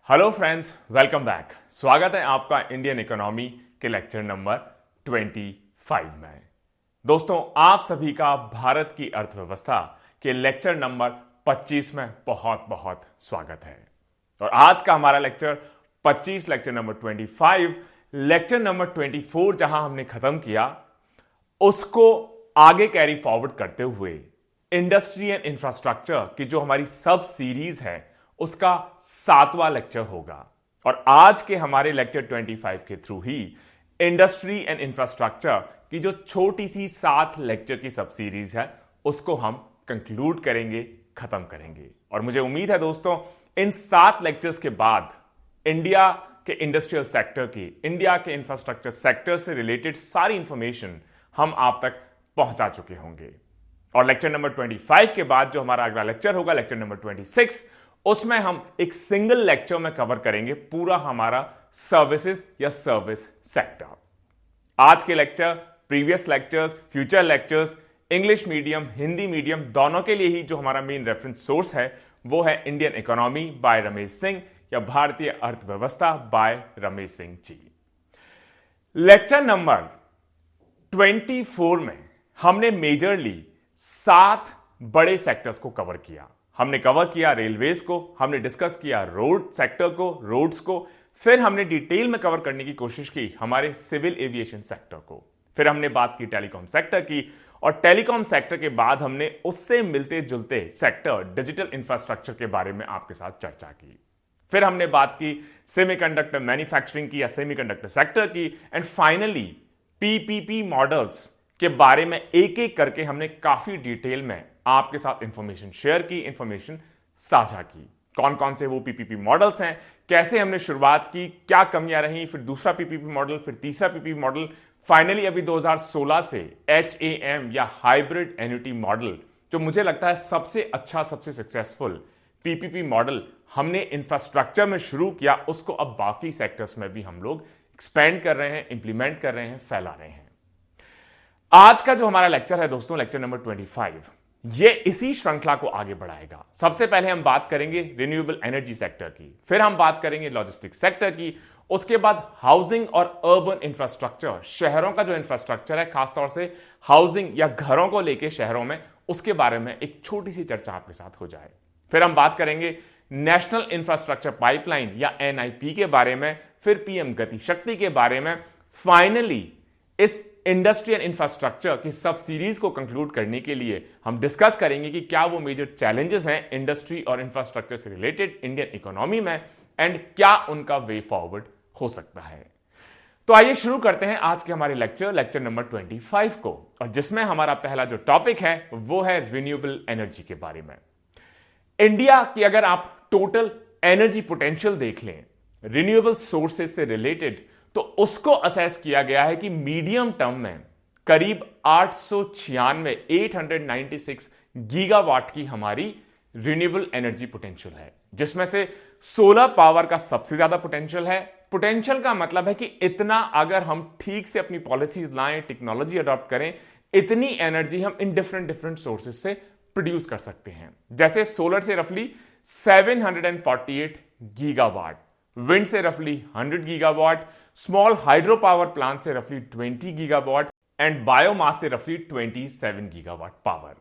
Hello friends, welcome back. स्वागत है आपका इंडियन इकोनॉमी के लेक्चर नंबर 25 में। दोस्तों, आप सभी का भारत की अर्थव्यवस्था के लेक्चर नंबर 25 में बहुत बहुत स्वागत है। और आज का हमारा lecture 25, lecture number 25, lecture number 24 जहां हमने खत्म किया, उसको आगे कैरी फॉरवर्ड करते हुए इंडस्ट्री एंड इंफ्रास्ट्रक्चर की जो हमारी सब सीरीज है उसका 7वां लेक्चर होगा। और आज के हमारे लेक्चर 25 के through he industry and infrastructure की जो छोटी सी 7 लेक्चर की सब सीरीज है उसको हम कंक्लूड करेंगे, खत्म करेंगे। और मुझे उम्मीद है दोस्तों, इन 7 लेक्चर्स के बाद इंडिया के इंडस्ट्रियल सेक्टर की, इंडिया के इंफ्रास्ट्रक्चर सेक्टर से रिलेटेड सारी इंफॉर्मेशन हम आप तक पहुंचा चुके होंगे। और लेक्चर नंबर 25 के बाद जो हमारा अगला लेक्चर होगा, लेक्चर नंबर 26, उसमें हम एक सिंगल लेक्चर में कवर करेंगे पूरा हमारा सर्विसेज या सर्विस सेक्टर। आज के lecture, previous lectures, future lectures, English medium, Hindi medium दोनों के लिए ही जो हमारा मेन रेफरेंस सोर्स है वो है Indian economy bye Ramesh Singh या भारतीय अर्थव्यवस्था bye Ramesh Singh ji. Lecture number 24 में हमने मेजरली 7 बड़े सेक्टर्स को कवर किया। हमने कवर किया रेलवेज को, हमने डिस्कस किया रोड सेक्टर को, रोड्स को, फिर हमने डिटेल में कवर करने की कोशिश की हमारे सिविल एविएशन सेक्टर को, फिर हमने बात की टेलीकॉम सेक्टर की, और टेलीकॉम सेक्टर के बाद हमने उससे मिलते जुलते सेक्टर डिजिटल इंफ्रास्ट्रक्चर के बारे में आपके साथ चर्चा की। फिर हमने बात की सेमीकंडक्टर मैन्युफैक्चरिंग की या सेमीकंडक्टर सेक्टर की, एंड फाइनली पीपीपी मॉडल्स के बारे में एक एक करके हमने काफी डिटेल में आपके साथ इंफॉर्मेशन शेयर की, इंफॉर्मेशन साझा की। कौन कौन से वो पीपीपी मॉडल्स हैं, कैसे हमने शुरुआत की, क्या कमियां रही, फिर दूसरा पीपीपी मॉडल, फिर तीसरा पीपीपी मॉडल, फाइनली अभी 2016 से HAM या हाइब्रिड एन्युटी मॉडल, जो मुझे लगता है सबसे अच्छा, सबसे सक्सेसफुल पीपीपी मॉडल हमने इंफ्रास्ट्रक्चर में शुरू किया, उसको अब बाकी सेक्टर्स में भी हम लोग एक्सपेंड कर रहे हैं, इंप्लीमेंट कर रहे हैं, फैला रहे हैं। आज का जो हमारा लेक्चर है दोस्तों, लेक्चर नंबर 25, ये इसी श्रृंखला को आगे बढ़ाएगा। सबसे पहले हम बात करेंगे रिन्यूएबल एनर्जी सेक्टर की, फिर हम बात करेंगे लॉजिस्टिक्स सेक्टर की, उसके बाद हाउसिंग और अर्बन इंफ्रास्ट्रक्चर, शहरों का जो इंफ्रास्ट्रक्चर है, खासतौर से हाउसिंग या घरों को लेके शहरों में, उसके बारे में एक छोटी सी चर्चा आपके साथ हो जाए। फिर हम बात करेंगे नेशनल इंफ्रास्ट्रक्चर पाइपलाइन या NIP के बारे में, फिर PM गति शक्ति के बारे में। फाइनली इस इंडस्ट्री एंड इंफ्रास्ट्रक्चर की सब सीरीज को कंक्लूड करने के लिए हम डिस्कस करेंगे कि क्या वो मेजर चैलेंजेस हैं इंडस्ट्री और इंफ्रास्ट्रक्चर से रिलेटेड इंडियन इकोनॉमी में, एंड क्या उनका वे फॉरवर्ड हो सकता है। तो आइए शुरू करते हैं आज के हमारे लेक्चर नंबर 25 को, और जिसमें हमारा पहला जो टॉपिक है वो है रिन्यूएबल एनर्जी के बारे में। इंडिया की अगर आप टोटल एनर्जी पोटेंशियल देख लें रिन्यूएबल सोर्सेज से रिलेटेड, तो उसको असेस किया गया है कि मीडियम टर्म में करीब 896 गीगावाट की हमारी रिन्यूएबल एनर्जी पोटेंशियल है, जिसमें से सोलर पावर का सबसे ज्यादा पोटेंशियल है। पोटेंशियल का मतलब है कि इतना अगर हम ठीक से अपनी पॉलिसीज लाएं, टेक्नोलॉजी अडॉप्ट करें, इतनी एनर्जी हम इन डिफरेंट सोर्सेज से प्रोड्यूस कर सकते हैं। जैसे सोलर से रफली 748 गीगावाट, विंड से रफली 100 gigawatt, small hydro power plant से रफली 20 गीगावाट, एंड बायोमास से रफली 27 गीगावाट पावर।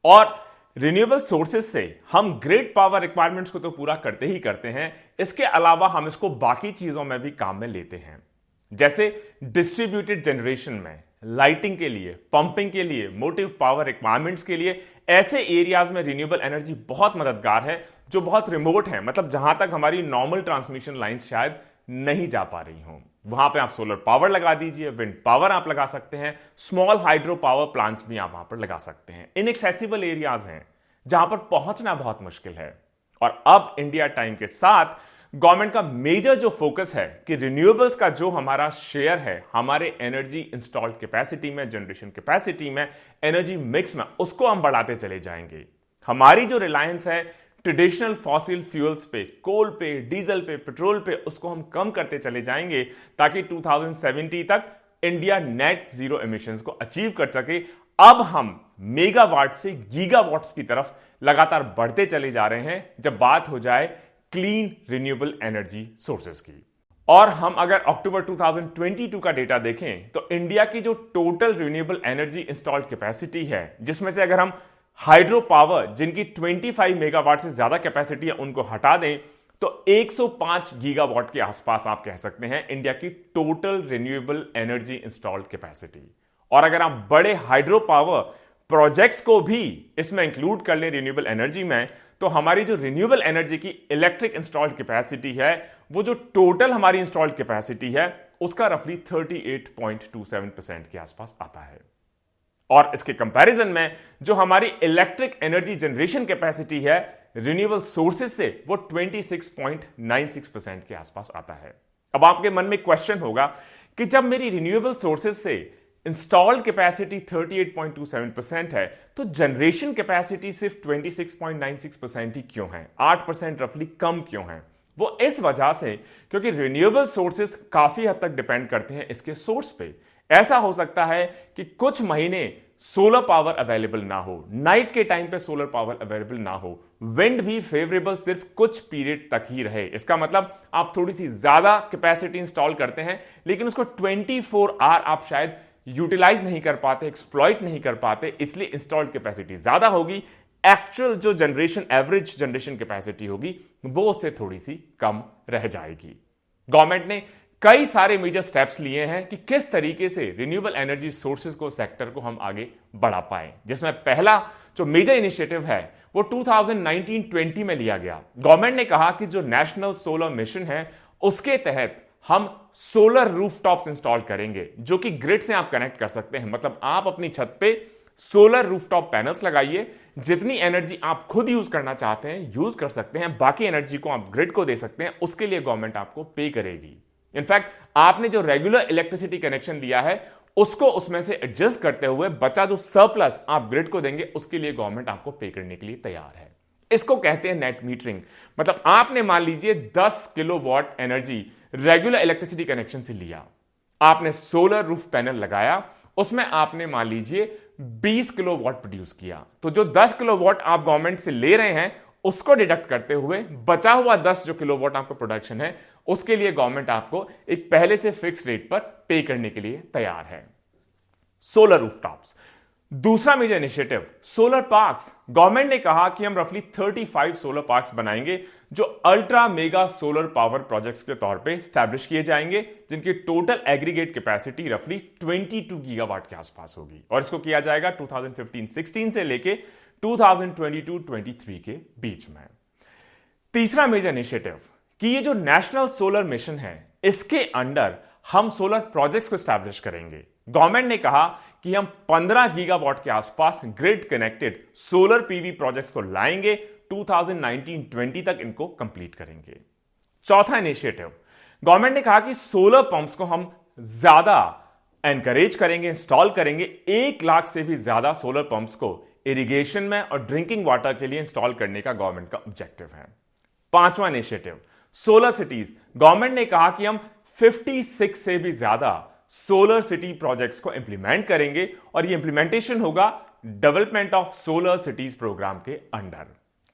और रिन्यूएबल सोर्सेज से हम ग्रिड पावर रिक्वायरमेंट्स को तो पूरा करते ही करते हैं, इसके अलावा हम इसको बाकी चीजों में भी काम में लेते हैं। जैसे डिस्ट्रीब्यूटेड जनरेशन में, लाइटिंग के लिए, पंपिंग के लिए, मोटिव पावर रिक्वायरमेंट्स के लिए, ऐसे एरियाज में रिन्यूएबल एनर्जी बहुत मददगार है जो बहुत रिमोट है, मतलब जहां तक हमारी नॉर्मल ट्रांसमिशन लाइंस शायद नहीं जा पा रही हों। वहां पे आप सोलर पावर लगा दीजिए, विंड पावर आप लगा सकते हैं, स्मॉल हाइड्रो पावर प्लांट्स भी आप वहां पर लगा सकते हैं। इनएक्सेसिबल एरियाज हैं जहां पर पहुंचना बहुत मुश्किल है। और अब इंडिया टाइम के साथ गवर्नमेंट का मेजर जो फोकस है कि रिन्यूएबल्स का जो हमारा शेयर है हमारे एनर्जी इंस्टॉल्ड कैपेसिटी में, जनरेशन कैपेसिटी में, एनर्जी मिक्स में, उसको हम बढ़ाते चले जाएंगे। हमारी जो रिलायंस है ट्रेडिशनल फॉसिल फ्यूल्स पे, कोल पे, डीजल पे, पेट्रोल पे, उसको हम कम करते चले जाएंगे ताकि 2070 तक इंडिया नेट जीरो एमिशंस को अचीव कर सके। अब हम मेगावाट से गीगावाट्स की तरफ लगातार बढ़ते चले जा रहे हैं जब बात हो जाए क्लीन रिन्यूएबल एनर्जी सोर्सेस की। और हम अगर अक्टूबर 2022 का डेटा देखें तो इंडिया की जो total renewable energy installed capacity है, जिसमें से अगर हम हाइड्रो पावर जिनकी 25 मेगावाट से ज्यादा कैपेसिटी है उनको हटा दें तो 105 गीगावाट के आसपास आप कह सकते हैं इंडिया की total renewable energy installed capacity. और अगर आप बड़े हाइड्रो पावर प्रोजेक्ट्स को भी इसमें इंक्लूड कर लें रिन्यूएबल एनर्जी में, तो हमारी जो रिन्यूएबल एनर्जी की इलेक्ट्रिक इंस्टॉल्ड कैपेसिटी है, वो जो टोटल हमारी इंस्टॉल्ड कैपेसिटी है उसका रफली 38.27% के आसपास आता है। और इसके कंपैरिजन में जो हमारी इलेक्ट्रिक एनर्जी जनरेशन कैपेसिटी है रिन्यूएबल सोर्सेज से, वो 26.96% के आसपास आता है। अब आपके मन में क्वेश्चन होगा कि जब मेरी रिन्यूएबल सोर्सेज से इंस्टॉल्ड कैपेसिटी 38.27% है तो जनरेशन कैपेसिटी सिर्फ 26.96% ही क्यों है, 8% रफली कम क्यों है? वो इस वजह से क्योंकि रिन्यूएबल सोर्सेज काफी हद तक डिपेंड करते हैं इसके सोर्स पे। ऐसा हो सकता है कि कुछ महीने सोलर पावर अवेलेबल ना हो, नाइट के टाइम पे सोलर पावर अवेलेबल ना हो, विंड भी फेवरेबल सिर्फ कुछ पीरियड तक ही रहे। इसका मतलब आप थोड़ी सी ज्यादा कैपेसिटी इंस्टॉल करते हैं लेकिन उसको 24 आवर आप शायद यूटिलाइज नहीं कर पाते, एक्सप्लॉइट नहीं कर पाते, इसलिए इंस्टॉल्ड कैपेसिटी ज्यादा होगी। एक्चुअल जो जनरेशन, एवरेज जनरेशन कैपेसिटी होगी वो उससे थोड़ी सी कम रह जाएगी। गवर्नमेंट ने कई सारे मेजर स्टेप्स लिए हैं कि किस तरीके से रिन्यूएबल एनर्जी सोर्सेज को, सेक्टर को हम आगे बढ़ा पाए, जिसमें पहला जो मेजर इनिशिएटिव है वो 2019-20 में लिया गया। गवर्नमेंट ने कहा कि जो नेशनल सोलर मिशन है उसके तहत हम सोलर रूफटॉप्स इंस्टॉल करेंगे जो कि ग्रिड से आप कनेक्ट कर सकते हैं। मतलब आप अपनी छत पे सोलर रूफटॉप पैनल्स लगाइए, जितनी एनर्जी आप खुद यूज करना चाहते हैं यूज कर सकते हैं, बाकी एनर्जी को आप ग्रिड को दे सकते हैं, उसके लिए गवर्नमेंट आपको पे करेगी। इनफैक्ट आपने जो रेगुलर इलेक्ट्रिसिटी कनेक्शन लिया है उसको उसमें से एडजस्ट करते हुए बचा जो सरप्लस आप ग्रिड को देंगे उसके लिए गवर्नमेंट आपको पे करने के लिए तैयार है। इसको कहते हैं नेट मीटरिंग। मतलब आपने मान लीजिए 10 kilowatt energy regular electricity connection से लिया, आपने सोलर रूफ पैनल लगाया, उसमें आपने मान लीजिए 20 किलोवाट प्रोड्यूस किया, तो जो 10 किलोवाट आप गवर्नमेंट से ले रहे हैं उसको डिडक्ट करते हुए बचा हुआ 10 जो किलोवाट आपका प्रोडक्शन है उसके लिए गवर्नमेंट आपको एक पहले से फिक्स रेट पर पे करने के लिए तैयार है। Solar rooftops. दूसरा major initiative solar parks. Government ने कहा कि हम रफली 35 सोलर पार्क्स बनाएंगे जो ultra mega solar power projects के तौर पे स्टैब्लिश किए जाएंगे, जिनकी टोटल एग्रीगेट कैपेसिटी रफली 22 गीगावाट के आसपास होगी। और इसको किया जाएगा 2015-16 से लेके 2022-23 के बीच में। तीसरा मेजर इनिशिएटिव कि ये जो नेशनल सोलर मिशन है इसके अंडर हम सोलर प्रोजेक्ट्स को स्टैब्लिश करेंगे। गवर्नमेंट ने कहा कि हम 15 गीगावाट के आसपास grid connected solar PV projects को लाएंगे, 2019-20 तक इनको कंप्लीट करेंगे। चौथा इनिशिएटिव, गवर्नमेंट ने कहा कि सोलर पंप्स को हम ज्यादा एनकरेज करेंगे, इंस्टॉल करेंगे। 1 लाख से भी ज्यादा सोलर पंप्स को इरिगेशन में और ड्रिंकिंग वाटर के लिए इंस्टॉल करने का गवर्नमेंट का ऑब्जेक्टिव है। पांचवा इनिशिएटिव सोलर सिटीज। गवर्नमेंट ने कहा कि हम 56 से भी ज्यादा सोलर सिटी प्रोजेक्ट्स को इंप्लीमेंट करेंगे और ये इंप्लीमेंटेशन होगा development of solar cities programme के अंडर।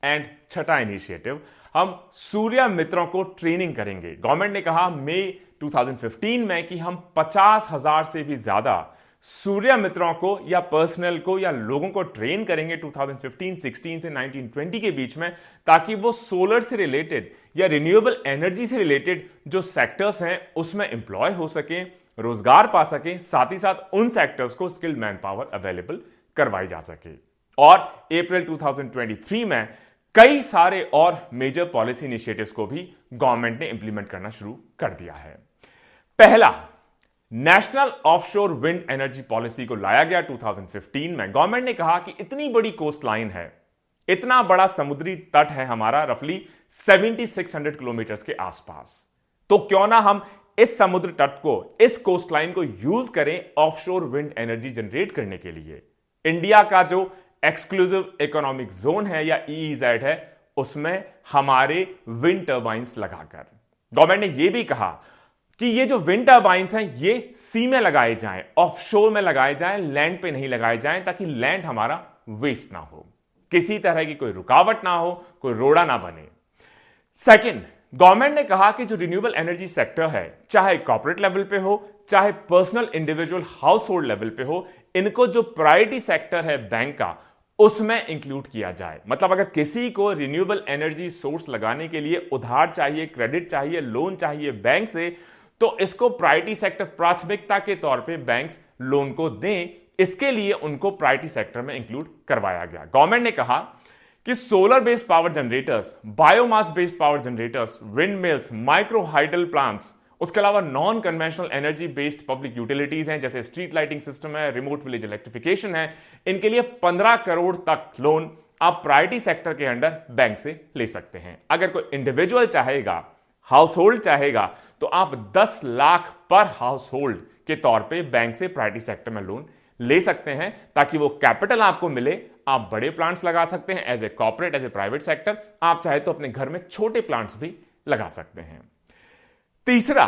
एंड छठा इनिशिएटिव, हम सूर्य मित्रों को ट्रेनिंग करेंगे। गवर्नमेंट ने कहा मई 2015 में कि हम 50,000 से भी ज्यादा सूर्य मित्रों को या पर्सनल को या लोगों को ट्रेन करेंगे 2015-16 से 19-20 के बीच में, ताकि वो सोलर से रिलेटेड या रिन्यूएबल एनर्जी से रिलेटेड जो सेक्टर्स हैं उसमें एम्प्लॉय हो सके, रोजगार पा सके, साथ ही साथ उन सेक्टर्स को स्किल्ड मैन पावर अवेलेबल करवाई जा सके। और अप्रैल 2023 में कई सारे और मेजर पॉलिसी इनिशिएटिव्स को भी गवर्नमेंट ने इंप्लीमेंट करना शुरू कर दिया है। पहला, national offshore wind energy policy को लाया गया 2015 में। गवर्नमेंट ने कहा कि इतनी बड़ी कोस्ट लाइन है, इतना बड़ा समुद्री तट है हमारा, रफली 7600 किलोमीटर के आसपास, तो क्यों ना हम इस समुद्र तट को, इस कोस्ट लाइन को यूज करें ऑफशोर विंड एनर्जी जनरेट करने के लिए। इंडिया का जो एक्सक्लूसिव इकोनॉमिक जोन है या EEZ है उसमें हमारे विंड टर्बाइंस लगाकर। गवर्नमेंट ने यह भी कहा कि ये जो विंड टर्बाइंस हैं ये सी में लगाए जाएं, ऑफशोर में लगाए जाएं, लैंड पे नहीं लगाए जाएं, ताकि लैंड हमारा वेस्ट ना हो, किसी तरह की कोई रुकावट ना हो, कोई रोड़ा ना बने। सेकंड, गवर्नमेंट ने कहा कि जो रिन्यूएबल एनर्जी सेक्टर है, चाहे कॉर्पोरेट लेवल पे हो, चाहे personal individual house hold level पे हो, इनको जो प्रायोरिटी सेक्टर है बैंक का, उसमें इंक्लूड किया जाए। मतलब अगर किसी को रिन्यूएबल एनर्जी सोर्स लगाने के लिए उधार चाहिए, क्रेडिट चाहिए, लोन चाहिए बैंक से, तो इसको प्रायोरिटी सेक्टर प्राथमिकता के तौर पे बैंक्स लोन को दें। इसके लिए उनको प्रायोरिटी सेक्टर में इंक्लूड करवाया गया। गवर्नमेंट ने कहा कि solar based power generators, biomass based power generators, wind mills, micro hydel plants, उसके अलावा non conventional energy based public utilities हैं, जैसे स्ट्रीट लाइटिंग सिस्टम है, रिमोट विलेज इलेक्ट्रिफिकेशन है, इनके लिए 15 करोड़ तक लोन आप प्रायोरिटी सेक्टर के अंडर बैंक से ले सकते हैं। अगर कोई इंडिविजुअल चाहेगा, हाउस होल्ड चाहेगा, तो आप 10 लाख पर हाउस होल्ड के तौर पे बैंक से प्रायोरिटी सेक्टर में लोन ले सकते हैं, ताकि वो कैपिटल आपको मिले। आप बड़े प्लांट्स लगा सकते हैं as a corporate, as a private sector. आप चाहे तो अपने घर में छोटे प्लांट्स भी लगा सकते हैं। तीसरा,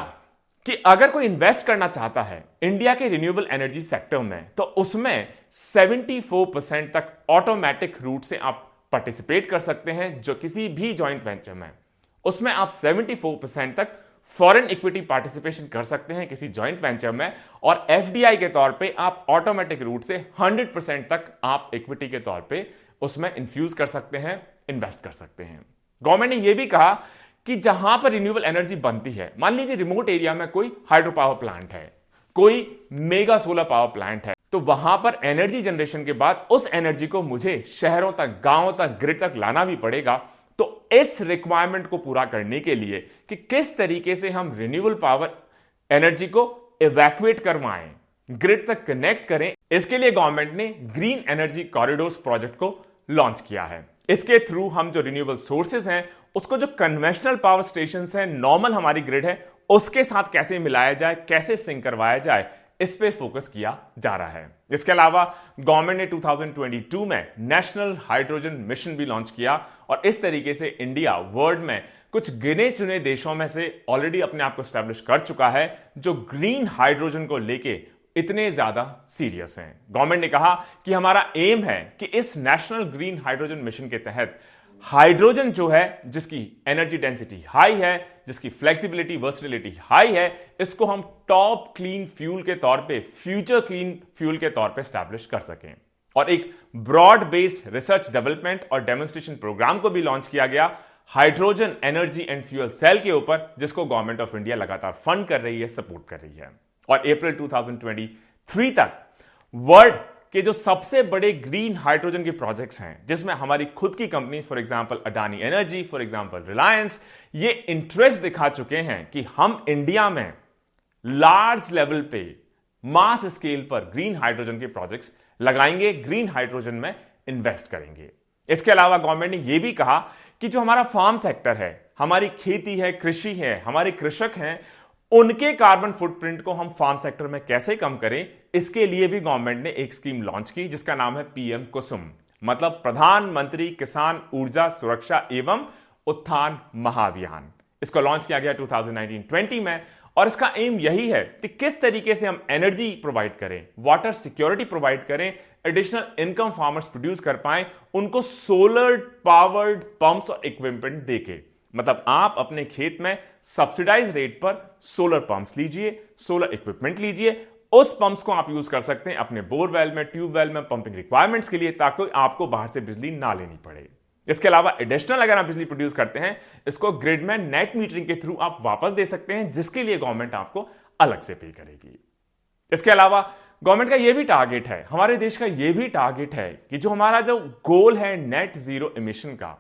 कि अगर कोई इन्वेस्ट करना चाहता है इंडिया के रिन्यूएबल एनर्जी सेक्टर में, तो उसमें 74% तक ऑटोमेटिक रूट से आप पार्टिसिपेट कर सकते हैं। जो किसी भी जॉइंट वेंचर में, उसमें आप 74% तक फॉरेन इक्विटी पार्टिसिपेशन कर सकते हैं किसी जॉइंट वेंचर में, और एफडीआई के तौर पे आप ऑटोमेटिक रूट से 100% तक आप इक्विटी के तौर पे उसमें इन्फ्यूज कर सकते हैं, इन्वेस्ट कर सकते हैं। गवर्नमेंट ने यह भी कहा कि जहां पर रिन्यूएबल एनर्जी बनती है, मान लीजिए रिमोट एरिया में कोई हाइड्रो पावर प्लांट है, कोई मेगा सोलर पावर प्लांट है, तो वहां पर एनर्जी जनरेशन के बाद उस एनर्जी को मुझे शहरों तक, गांवों तक, ग्रिड तक लाना भी पड़ेगा। तो इस रिक्वायरमेंट को पूरा करने के लिए कि किस तरीके से हम रिन्यूएबल पावर एनर्जी को इवैक्यूएट करवाएं, ग्रिड तक कनेक्ट करें, इसके लिए गवर्नमेंट ने ग्रीन एनर्जी कॉरिडोर्स प्रोजेक्ट को लॉन्च किया है। इसके थ्रू हम जो रिन्यूएबल सोर्सेज हैं, उसको जो कन्वेंशनल पावर स्टेशंस हैं, नॉर्मल हमारी ग्रिड है, उसके साथ कैसे मिलाया जाए, कैसे सिंक करवाया जाए, इस पे फोकस किया जा रहा है। इसके अलावा गवर्नमेंट ने 2022 में नेशनल हाइड्रोजन मिशन भी लॉन्च किया, और इस तरीके से इंडिया वर्ल्ड में कुछ गिने चुने देशों में से ऑलरेडी अपने आप को स्टैब्लिश कर चुका है, जो ग्रीन हाइड्रोजन को लेके इतने ज्यादा सीरियस हैं। गवर्नमेंट ने कहा कि हमारा एम है कि इस नेशनल ग्रीन हाइड्रोजन मिशन के तहत हाइड्रोजन जो है, जिसकी एनर्जी डेंसिटी हाई है, जिसकी फ्लेक्सिबिलिटी, वर्सटिलिटी हाई है, इसको हम टॉप क्लीन फ्यूल के तौर पे, फ्यूचर क्लीन फ्यूल के तौर पे स्टैब्लिश कर सकें। और एक ब्रॉड बेस्ड रिसर्च डेवलपमेंट और डेमोन्स्ट्रेशन प्रोग्राम को भी लॉन्च किया गया hydrogen energy and fuel cell के ऊपर, जिसको गवर्नमेंट ऑफ इंडिया लगातार फंड कर रही है, सपोर्ट कर रही है। और अप्रैल 2023 तक वर्ल्ड के जो सबसे बड़े ग्रीन हाइड्रोजन के प्रोजेक्ट्स हैं, जिसमें हमारी खुद की companies, for example Adani energy, for example Reliance, ये इंटरेस्ट दिखा चुके हैं कि हम इंडिया में लार्ज लेवल पे, मास स्केल पर ग्रीन हाइड्रोजन के प्रोजेक्ट्स लगाएंगे, ग्रीन हाइड्रोजन में इन्वेस्ट करेंगे। इसके अलावा गवर्नमेंट ने यह भी कहा कि जो हमारा फार्म सेक्टर है, हमारी खेती है, कृषि है, हमारे कृषक हैं, उनके कार्बन फुटप्रिंट को हम फार्म सेक्टर में कैसे कम करें, इसके लिए भी गवर्नमेंट ने एक स्कीम लॉन्च की, जिसका नाम है पीएम कुसुम, मतलब प्रधानमंत्री किसान ऊर्जा सुरक्षा एवं उत्थान महाअभियान। इसको लॉन्च किया गया 2019-20 में, और इसका एम यही है कि किस तरीके से हम एनर्जी प्रोवाइड करें, वाटर सिक्योरिटी प्रोवाइड करें, एडिशनल इनकम फार्मर्स प्रोड्यूस कर पाएं, उनको सोलर पावर्ड पंप्स और इक्विपमेंट देके। मतलब आप अपने खेत में सब्सिडाइज रेट पर सोलर पंप्स लीजिए, सोलर इक्विपमेंट लीजिए, उस पंप्स को आप यूज कर सकते हैं अपने बोरवेल में, ट्यूबवेल में, पंपिंग रिक्वायरमेंट्स के लिए, ताकि आपको बाहर से बिजली ना लेनी पड़े। इसके अलावा एडिशनल अगर आप बिजली प्रोड्यूस करते हैं, इसको ग्रिड में नेट मीटरिंग के थ्रू आप वापस दे सकते हैं, जिसके लिए गवर्नमेंट आपको अलग से पे करेगी। इसके अलावा गवर्नमेंट का यह भी टारगेट है, हमारे देश का यह भी टारगेट है कि जो हमारा जो गोल है नेट जीरो इमिशन का,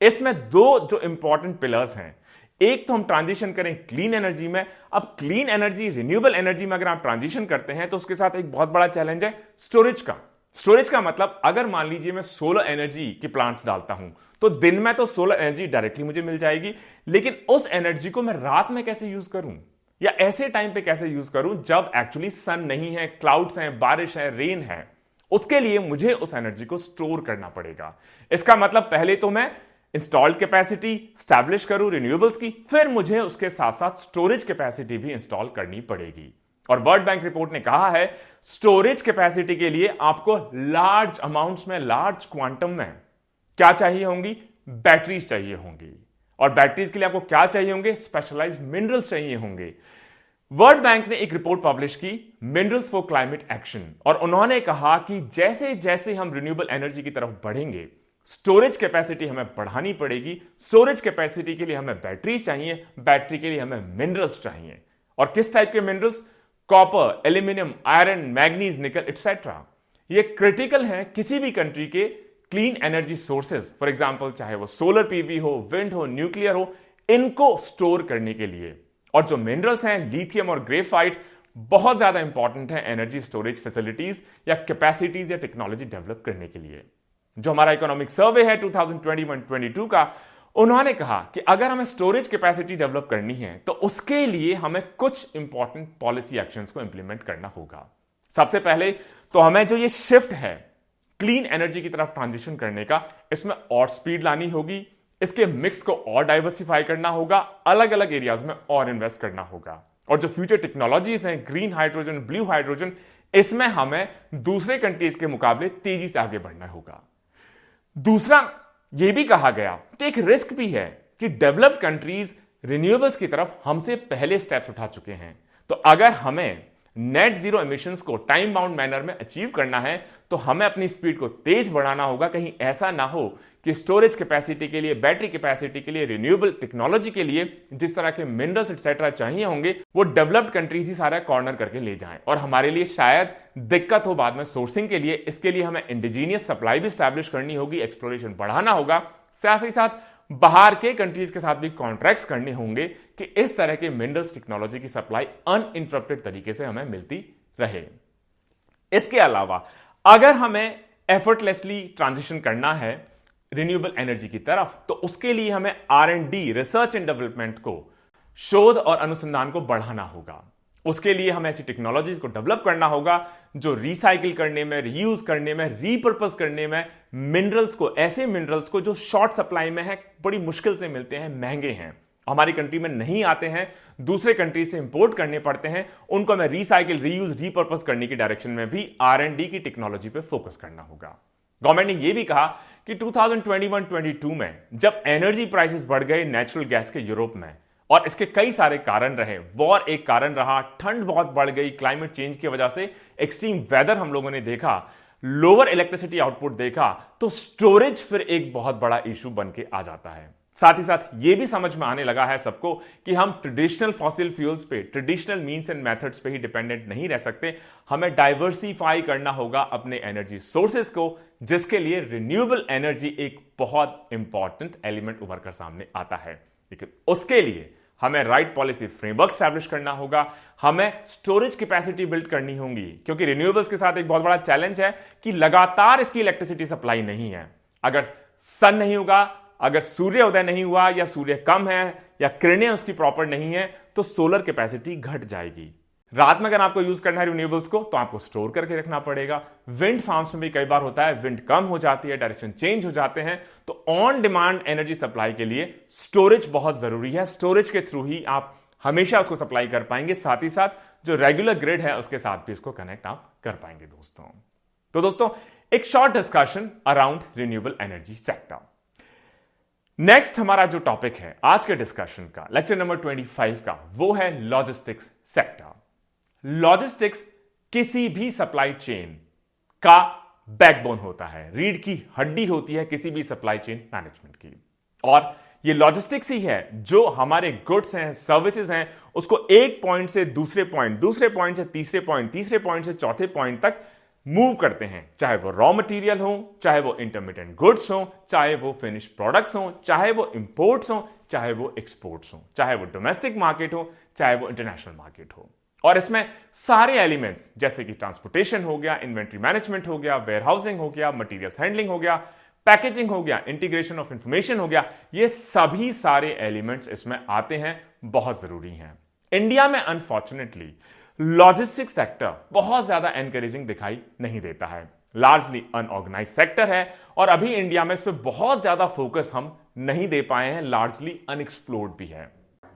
इसमें दो जो इंपॉर्टेंट पिलर्स हैं। एक तो हम ट्रांजिशन करें क्लीन एनर्जी में। अब क्लीन एनर्जी, रिन्यूएबल एनर्जी में अगर आप ट्रांजिशन करते हैं, तो उसके साथ एक बहुत बड़ा चैलेंज है स्टोरेज का। स्टोरेज का मतलब, अगर मान लीजिए मैं सोलर एनर्जी के प्लांट्स डालता हूं, तो दिन में तो सोलर एनर्जी डायरेक्टली मुझे मिल जाएगी, लेकिन उस एनर्जी को मैं रात में कैसे यूज करूं, या ऐसे टाइम पे कैसे यूज करूं जब एक्चुअली सन नहीं है, क्लाउड्स हैं, बारिश है, रेन है। उसके लिए मुझे उस एनर्जी को स्टोर करना पड़ेगा। इसका मतलब पहले तो मैं इंस्टॉल्ड कैपेसिटी स्टैब्लिश करूं रिन्यूएबल्स की, फिर मुझे उसके साथ साथ स्टोरेज कैपेसिटी भी इंस्टॉल करनी पड़ेगी। और वर्ल्ड बैंक रिपोर्ट ने कहा है, स्टोरेज कैपेसिटी के लिए आपको लार्ज अमाउंट्स में, लार्ज क्वांटम में क्या चाहिए होंगी, बैटरीज चाहिए होंगी। और बैटरीज के लिए आपको क्या चाहिए होंगे? स्पेशलाइज्ड मिनरल्स चाहिए होंगे। वर्ल्ड बैंक ने एक रिपोर्ट पब्लिश की, मिनरल्स फॉर क्लाइमेट एक्शन, और उन्होंने कहा कि जैसे जैसे हम रिन्यूएबल एनर्जी की तरफ बढ़ेंगे, स्टोरेज कैपेसिटी हमें बढ़ानी पड़ेगी। स्टोरेज कैपेसिटी के लिए हमें बैटरीज चाहिए, बैटरी के लिए हमें मिनरल्स चाहिए। और किस टाइप के minerals? Copper, aluminium, iron, manganese, निकल एक्सेट्रा। ये क्रिटिकल है किसी भी कंट्री के clean energy sources, for example चाहे वो सोलर पीवी हो, विंड हो, न्यूक्लियर हो, इनको स्टोर करने के लिए। और जो मिनरल्स हैं, लिथियम और ग्रेफाइट, बहुत ज्यादा इंपॉर्टेंट है एनर्जी स्टोरेज फैसिलिटीज या कैपेसिटीज या टेक्नोलॉजी डेवलप करने के लिए। जो हमारा इकोनॉमिक सर्वे है 2021-22 का, उन्होंने कहा कि अगर हमें स्टोरेज कैपेसिटी डेवलप करनी है तो उसके लिए हमें कुछ इंपॉर्टेंट पॉलिसी एक्शंस को इंप्लीमेंट करना होगा। सबसे पहले तो हमें जो ये शिफ्ट है क्लीन एनर्जी की तरफ ट्रांजिशन करने का, इसमें और स्पीड लानी होगी, इसके मिक्स को और डाइवर्सिफाई करना होगा, अलग अलग एरियाज में और इन्वेस्ट करना होगा। और जो फ्यूचर टेक्नोलॉजीज हैं, ग्रीन हाइड्रोजन, ब्लू हाइड्रोजन, इसमें हमें दूसरे कंट्रीज के मुकाबले तेजी से आगे बढ़ना होगा। दूसरा यह भी कहा गया कि एक रिस्क भी है कि डेवलप्ड कंट्रीज रिन्यूएबल्स की तरफ हमसे पहले स्टेप्स उठा चुके हैं। तो अगर हमें नेट जीरो एमिशंस को टाइम बाउंड मैनर में अचीव करना है तो हमें अपनी स्पीड को तेज बढ़ाना होगा। कहीं ऐसा ना हो कि स्टोरेज कैपेसिटी के लिए, बैटरी कैपेसिटी के लिए, रिन्यूएबल टेक्नोलॉजी के लिए जिस तरह के मिनरल्स एक्सेट्रा चाहिए होंगे, वो डेवलप्ड कंट्रीज ही सारा कॉर्नर करके ले जाएं और हमारे लिए शायद दिक्कत हो बाद में सोर्सिंग के लिए। इसके लिए हमें इंडिजीनियस सप्लाई भी स्टैब्लिश करनी होगी, एक्सप्लोरेशन बढ़ाना होगा, साथ ही साथ बाहर के कंट्रीज के साथ भी कॉन्ट्रैक्ट्स करने होंगे कि इस तरह के मिनरल्स टेक्नोलॉजी की सप्लाई अनइंटरप्टेड तरीके से हमें मिलती रहे। इसके अलावा अगर हमें एफर्टलेसली ट्रांजिशन करना है रिन्यूएबल एनर्जी की तरफ, तो उसके लिए हमें R&D, रिसर्च एंड डेवलपमेंट को, शोध और अनुसंधान को बढ़ाना होगा। उसके लिए हमें ऐसी टेक्नोलॉजीज को डेवलप करना होगा जो रिसाइकिल करने में, रीयूज करने में, रीपर्पस करने में मिनरल्स को, ऐसे मिनरल्स को जो शॉर्ट सप्लाई में है, बड़ी मुश्किल से मिलते हैं, महंगे हैं, हमारी कंट्री में नहीं आते हैं, दूसरे कंट्री से इंपोर्ट करने पड़ते हैं, उनको हमें रिसाइकिल, रीयूज, रीपर्पस करने की डायरेक्शन में भी R&D की टेक्नोलॉजी पे फोकस करना होगा। गवर्नमेंट ने यह भी कहा कि 2021-22 में जब एनर्जी प्राइसेस बढ़ गए नेचुरल गैस के यूरोप में, और इसके कई सारे कारण रहे, वॉर एक कारण रहा, ठंड बहुत बढ़ गई क्लाइमेट चेंज की वजह से, एक्सट्रीम वेदर हम लोगों ने देखा, लोअर इलेक्ट्रिसिटी आउटपुट देखा, तो स्टोरेज फिर एक बहुत बड़ा इशू बन के आ जाता है। साथ ही साथ यह भी समझ में आने लगा है सबको कि हम ट्रेडिशनल फॉसिल फ्यूल्स पे, ट्रेडिशनल मीन्स एंड मेथड्स पे ही डिपेंडेंट नहीं रह सकते, हमें डाइवर्सिफाई करना होगा अपने एनर्जी सोर्सेस को, जिसके लिए रिन्यूएबल एनर्जी एक बहुत इंपॉर्टेंट एलिमेंट उभर कर सामने आता है। लेकिन उसके लिए हमें राइट पॉलिसी फ्रेमवर्क स्टैब्लिश करना होगा, हमें स्टोरेज कैपेसिटी बिल्ड करनी होगी, क्योंकि रिन्यूएबल्स के साथ एक बहुत बड़ा चैलेंज है कि लगातार इसकी इलेक्ट्रिसिटी सप्लाई नहीं है। अगर सन नहीं होगा, अगर सूर्य उदय नहीं हुआ, या सूर्य कम है, या किरणें उसकी प्रॉपर नहीं है, तो सोलर कैपेसिटी घट जाएगी। रात में अगर आपको यूज करना है रिन्यूएबल्स को, तो आपको स्टोर करके रखना पड़ेगा। विंड फार्म्स में भी कई बार होता है, विंड कम हो जाती है, डायरेक्शन चेंज हो जाते हैं, तो ऑन डिमांड एनर्जी सप्लाई के लिए स्टोरेज बहुत जरूरी है। स्टोरेज के थ्रू ही आप हमेशा उसको सप्लाई कर पाएंगे, साथ ही साथ जो रेगुलर ग्रिड है उसके साथ भी इसको कनेक्ट आप कर पाएंगे दोस्तों। तो दोस्तों, एक short discussion around renewable energy sector. Next हमारा जो टॉपिक है आज के डिस्कशन का, लेक्चर नंबर 25 का, वो है लॉजिस्टिक्स सेक्टर। लॉजिस्टिक्स किसी भी सप्लाई चेन का बैकबोन होता है, रीढ़ की हड्डी होती है किसी भी सप्लाई चेन मैनेजमेंट की। और ये लॉजिस्टिक्स ही है जो हमारे गुड्स हैं, सर्विसेज हैं, उसको एक पॉइंट से दूसरे पॉइंट, दूसरे पॉइंट से तीसरे पॉइंट, तीसरे पॉइंट से चौथे पॉइंट तक मूव करते हैं। चाहे वो रॉ मटेरियल हो, चाहे वो इंटरमीडिएट गुड्स हो, चाहे वो फिनिश प्रोडक्ट्स हो, चाहे वो इंपोर्ट्स हो, चाहे वो एक्सपोर्ट्स हो, चाहे वो डोमेस्टिक मार्केट हो, चाहे वो इंटरनेशनल मार्केट हो। और इसमें सारे एलिमेंट्स जैसे कि ट्रांसपोर्टेशन हो गया, इन्वेंट्री मैनेजमेंट हो गया, वेयरहाउसिंग हो गया, मटेरियल्स हैंडलिंग हो गया, पैकेजिंग हो गया, इंटीग्रेशन ऑफ इंफॉर्मेशन हो गया, ये सभी सारे एलिमेंट्स इसमें आते हैं, बहुत जरूरी हैं। इंडिया में अनफॉर्चुनेटली लॉजिस्टिक्स सेक्टर बहुत ज्यादा एनकरेजिंग दिखाई नहीं देता है, लार्जली अनऑर्गेनाइज सेक्टर है, और अभी इंडिया में इस पर बहुत ज्यादा फोकस हम नहीं दे पाए हैं, लार्जली अनएक्सप्लोर्ड भी है।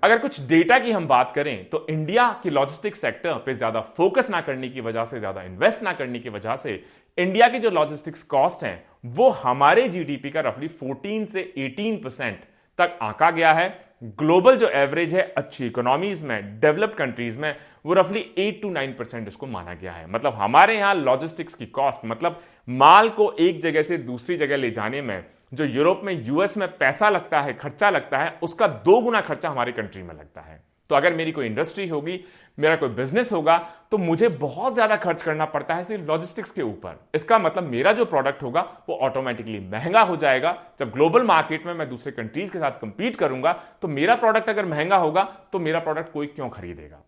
अगर कुछ डेटा की हम बात करें तो इंडिया की लॉजिस्टिक्स सेक्टर पे ज्यादा फोकस ना करने की वजह से, ज्यादा इन्वेस्ट ना करने की वजह से, इंडिया की जो लॉजिस्टिक्स कॉस्ट है वो हमारे जीडीपी का रफली 14 से 18% तक आंका गया है। ग्लोबल जो एवरेज है अच्छी इकोनॉमीज में, डेवलप्ड कंट्रीज में, वो रफली 8 to 9% इसको माना गया है। मतलब हमारे यहां लॉजिस्टिक्स की कॉस्ट, मतलब माल को एक जगह से दूसरी जगह ले जाने में जो यूरोप में, यूएस में पैसा लगता है, खर्चा लगता है, उसका 2 गुना खर्चा हमारी कंट्री में लगता है। तो अगर मेरी कोई इंडस्ट्री होगी, मेरा कोई बिजनेस होगा, तो मुझे बहुत ज्यादा खर्च करना पड़ता है सिर्फ लॉजिस्टिक्स के ऊपर। इसका मतलब मेरा जो प्रोडक्ट होगा वो ऑटोमेटिकली महंगा हो जाएगा। जब ग्लोबल मार्केट में मैं दूसरे कंट्रीज के साथ कंपीट करूंगा, तो मेरा प्रोडक्ट अगर महंगा होगा तो मेरा प्रोडक्ट कोई क्यों खरीदेगा?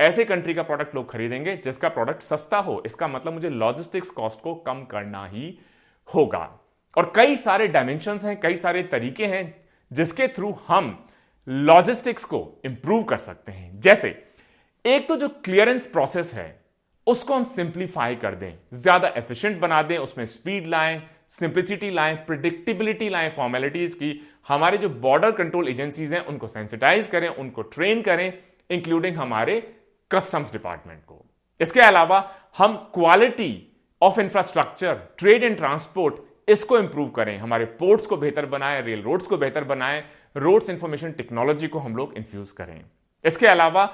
ऐसे कंट्री का प्रोडक्ट लोग खरीदेंगे जिसका प्रोडक्ट सस्ता हो। इसका मतलब मुझे लॉजिस्टिक्स कॉस्ट को कम करना ही होगा। और कई सारे डायमेंशंस हैं, कई सारे तरीके हैं जिसके थ्रू हम लॉजिस्टिक्स को इंप्रूव कर सकते हैं। जैसे एक तो जो क्लियरेंस प्रोसेस है उसको हम सिंप्लीफाई कर दें, ज्यादा एफिशिएंट बना दें, उसमें स्पीड लाएं, सिंप्लिसिटी लाएं, प्रिडिक्टिबिलिटी लाएं फॉर्मेलिटीज की। हमारे जो बॉर्डर कंट्रोल एजेंसीज हैं उनको सेंसिटाइज करें, उनको ट्रेन करें, इंक्लूडिंग हमारे कस्टम्स डिपार्टमेंट को। इसके अलावा हम quality of infrastructure, trade and transport, इसको इंप्रूव करें, हमारे पोर्ट्स को बेहतर बनाएं, रेल रोड्स को बेहतर बनाएं, रोड्स इंफॉर्मेशन टेक्नोलॉजी को हम लोग इंफ्यूज करें। इसके अलावा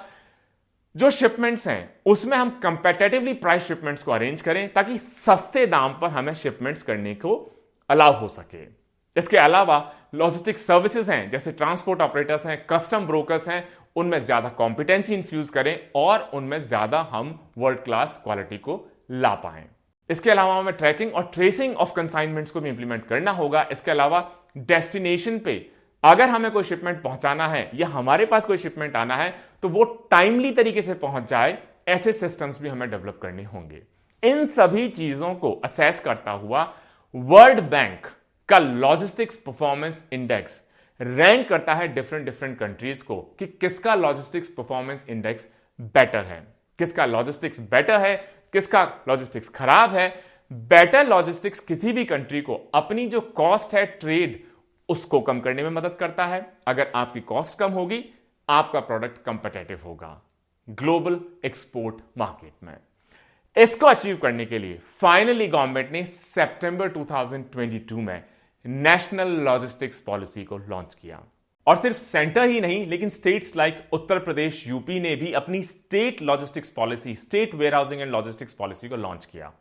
जो शिपमेंट्स हैं उसमें हम कंपेटिटिवली प्राइस शिपमेंट्स को अरेंज करें ताकि सस्ते दाम पर हमें शिपमेंट्स करने को अलाउ हो सके। इसके अलावा लॉजिस्टिक सर्विसेज हैं, जैसे ट्रांसपोर्ट ऑपरेटर्स हैं, कस्टम ब्रोकर्स हैं, उनमें ज्यादा कॉम्पिटेंसी इंफ्यूज करें और उनमें ज्यादा हम वर्ल्ड क्लास क्वालिटी को ला पाएं। इसके अलावा हमें ट्रैकिंग और ट्रेसिंग ऑफ कंसाइनमेंट्स को भी इंप्लीमेंट करना होगा। इसके अलावा डेस्टिनेशन पे अगर हमें कोई शिपमेंट पहुंचाना है या हमारे पास कोई शिपमेंट आना है तो वो टाइमली तरीके से पहुंच जाए, ऐसे सिस्टम्स भी हमें डेवलप करने होंगे। इन सभी चीजों को असेस करता हुआ वर्ल्ड बैंक का लॉजिस्टिक्स परफॉर्मेंस इंडेक्स रैंक करता है डिफरेंट कंट्रीज को कि किसका लॉजिस्टिक्स परफॉर्मेंस इंडेक्स बेटर है, किसका लॉजिस्टिक्स बेटर है, किसका लॉजिस्टिक्स खराब है। बेटर लॉजिस्टिक्स किसी भी कंट्री को अपनी जो कॉस्ट है ट्रेड, उसको कम करने में मदद करता है। अगर आपकी कॉस्ट कम होगी, आपका प्रोडक्ट कंपेटिटिव होगा ग्लोबल एक्सपोर्ट मार्केट में। इसको अचीव करने के लिए फाइनली गवर्नमेंट ने सितंबर 2022 में नेशनल लॉजिस्टिक्स पॉलिसी को लॉन्च किया। और सिर्फ सेंटर ही नहीं, लेकिन states like Uttar Pradesh, UP ने भी अपनी state logistics policy, state warehousing and logistics policy को लॉन्च किया।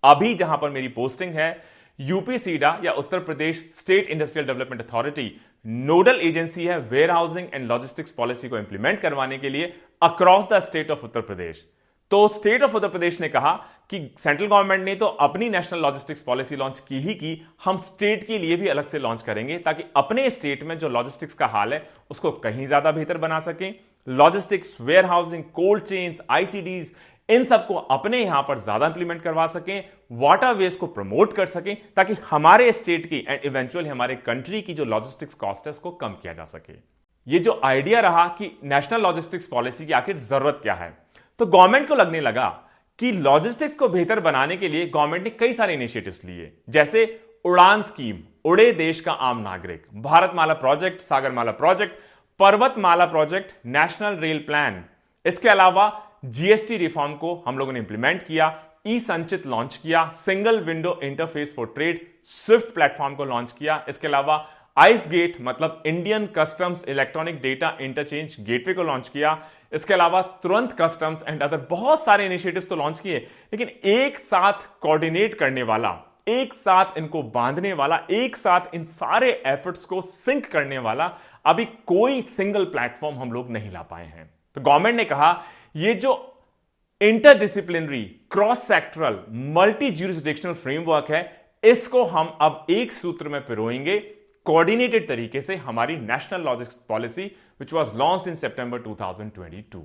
अभी जहां पर मेरी पोस्टिंग है, यूपी सीडा या Uttar Pradesh state industrial development authority nodal agency है वेयरहाउसिंग एंड लॉजिस्टिक्स पॉलिसी को इंप्लीमेंट करवाने के लिए across the state of Uttar Pradesh. तो स्टेट ऑफ उत्तर प्रदेश ने कहा कि सेंट्रल गवर्नमेंट ने तो अपनी नेशनल लॉजिस्टिक्स पॉलिसी लॉन्च की ही की, हम स्टेट के लिए भी अलग से लॉन्च करेंगे ताकि अपने स्टेट में जो लॉजिस्टिक्स का हाल है उसको कहीं ज्यादा बेहतर बना सकें। लॉजिस्टिक्स, वेयरहाउसिंग, कोल्ड चेन्स, आईसीडीज, इन सबको अपने यहां पर ज्यादा इंप्लीमेंट करवा सकें, वाटरवेज को प्रमोट कर सकें ताकि हमारे स्टेट की एंड इवेंचुअली हमारे कंट्री की जो लॉजिस्टिक्स कॉस्ट है उसको कम किया जा सके। ये जो आइडिया रहा कि नेशनल लॉजिस्टिक्स पॉलिसी की आखिर जरूरत क्या है, तो गवर्नमेंट को लगने लगा कि लॉजिस्टिक्स को बेहतर बनाने के लिए गवर्नमेंट ने कई सारे इनिशिएटिव्स लिए, जैसे उड़ान स्कीम, उड़े देश का आम नागरिक, भारतमाला प्रोजेक्ट, सागरमाला प्रोजेक्ट, पर्वतमाला प्रोजेक्ट, नेशनल रेल प्लान। इसके अलावा जीएसटी रिफॉर्म को हम लोगों ने इंप्लीमेंट किया, ई संचित लॉन्च किया, single window interface for trade, Swift platform को लॉन्च किया। इसके अलावा आइस गेट मतलब Indian customs electronic data interchange gateway को लॉन्च किया। इसके अलावा तुरंत कस्टम्स एंड अदर बहुत सारे इनिशिएटिव्स तो लॉन्च किए, लेकिन एक साथ कोऑर्डिनेट करने वाला, एक साथ इनको बांधने वाला, एक साथ इन सारे एफर्ट्स को सिंक करने वाला अभी कोई सिंगल प्लेटफॉर्म हम लोग नहीं ला पाए हैं। तो गवर्नमेंट ने कहा ये जो interdisciplinary, cross sectoral, multi jurisdictional framework है, इसको हम अब एक सूत्र में पिरोएंगे कोऑर्डिनेटेड तरीके से, हमारी national logistics policy which was launched in September 2022।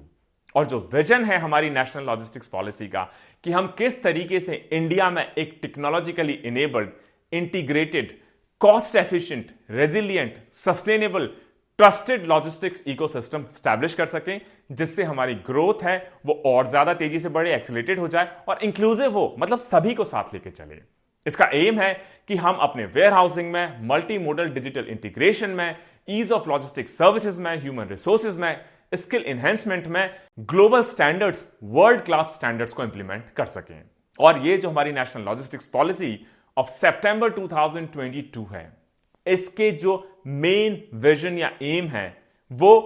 और जो विजन है हमारी नेशनल लॉजिस्टिक्स पॉलिसी का कि हम किस तरीके से इंडिया में एक technologically enabled, integrated, cost efficient, resilient, sustainable, trusted logistics ecosystem establish कर सकें, जिससे हमारी ग्रोथ है वो और ज्यादा तेजी से बढ़े, एक्सीलरेटेड हो जाए और इंक्लूसिव हो, मतलब सभी को साथ लेके चले। इसका एम है कि हम अपने वेयर हाउसिंग में, मल्टी मोडल डिजिटल इंटीग्रेशन में, ईज ऑफ लॉजिस्टिक्स सर्विसेज में, ह्यूमन रिसोर्सेज में, स्किल एनहेंसमेंट में global standards, world class standards को इंप्लीमेंट कर सकें। और ये जो हमारी नेशनल लॉजिस्टिक्स पॉलिसी ऑफ सितंबर 2022 है, इसके जो मेन विजन या एम है, वो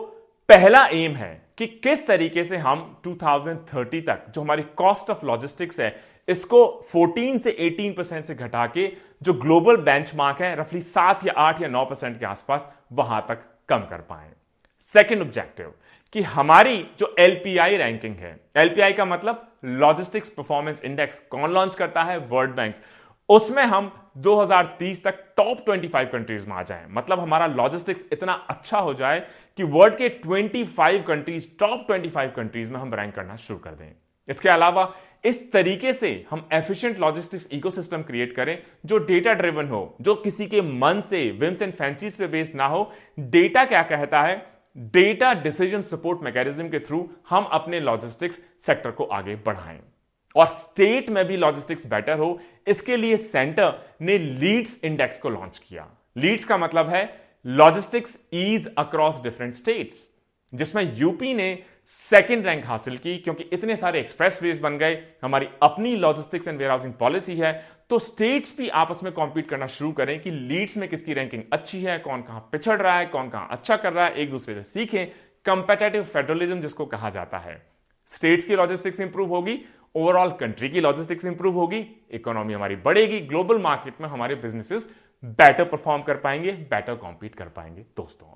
पहला एम है कि किस तरीके से हम 2030 तक जो हमारी कॉस्ट ऑफ लॉजिस्टिक्स है, इसको 14 से 18% से घटा के जो ग्लोबल बेंचमार्क है रफली 7 या 8 या 9% के आसपास, वहां तक कम कर पाए। सेकेंड ऑब्जेक्टिव कि हमारी जो एलपीआई रैंकिंग है, एलपीआई का मतलब लॉजिस्टिक्स परफॉर्मेंस इंडेक्स, कौन लॉन्च करता है? World bank. उसमें हम 2030 तक टॉप 25 कंट्रीज में आ जाएं, मतलब हमारा लॉजिस्टिक्स इतना अच्छा हो जाए कि वर्ल्ड के 25 कंट्रीज, टॉप 25 कंट्रीज में हम रैंक करना शुरू कर दें। इसके अलावा इस तरीके से हम एफिशिएंट लॉजिस्टिक्स इकोसिस्टम क्रिएट करें जो डेटा ड्रिवन हो, जो किसी के मन से, विम्स एंड फैंसीज पे बेस्ड ना हो। डेटा क्या कहता है? डेटा डिसीजन सपोर्ट मैकेनिज्म के थ्रू हम अपने लॉजिस्टिक्स सेक्टर को आगे बढ़ाएं और स्टेट में भी लॉजिस्टिक्स बेटर हो। इसके लिए सेंटर ने लीड्स इंडेक्स को लॉन्च किया। लीड्स का मतलब है logistics ease across different states, जिसमें यूपी ने सेकंड रैंक हासिल की, क्योंकि इतने सारे एक्सप्रेसवेज बन गए, हमारी अपनी लॉजिस्टिक्स एंड वेयरहाउसिंग पॉलिसी है, तो स्टेट्स भी आपस में कॉम्पीट करना शुरू करें कि लीड्स में किसकी रैंकिंग अच्छी है, कौन कहां पिछड़ रहा है, कौन कहां अच्छा कर रहा है, एक दूसरे से सीखें। कंपेटिटिव फेडरलिज्म जिसको कहा जाता है। स्टेट्स की लॉजिस्टिक्स इंप्रूव होगी, ओवरऑल कंट्री की लॉजिस्टिक्स इंप्रूव होगी, इकोनॉमी हमारी बढ़ेगी, ग्लोबल मार्केट में हमारे बिजनेसेस बेटर परफॉर्म कर पाएंगे, बेटर कॉम्पीट कर पाएंगे। दोस्तों,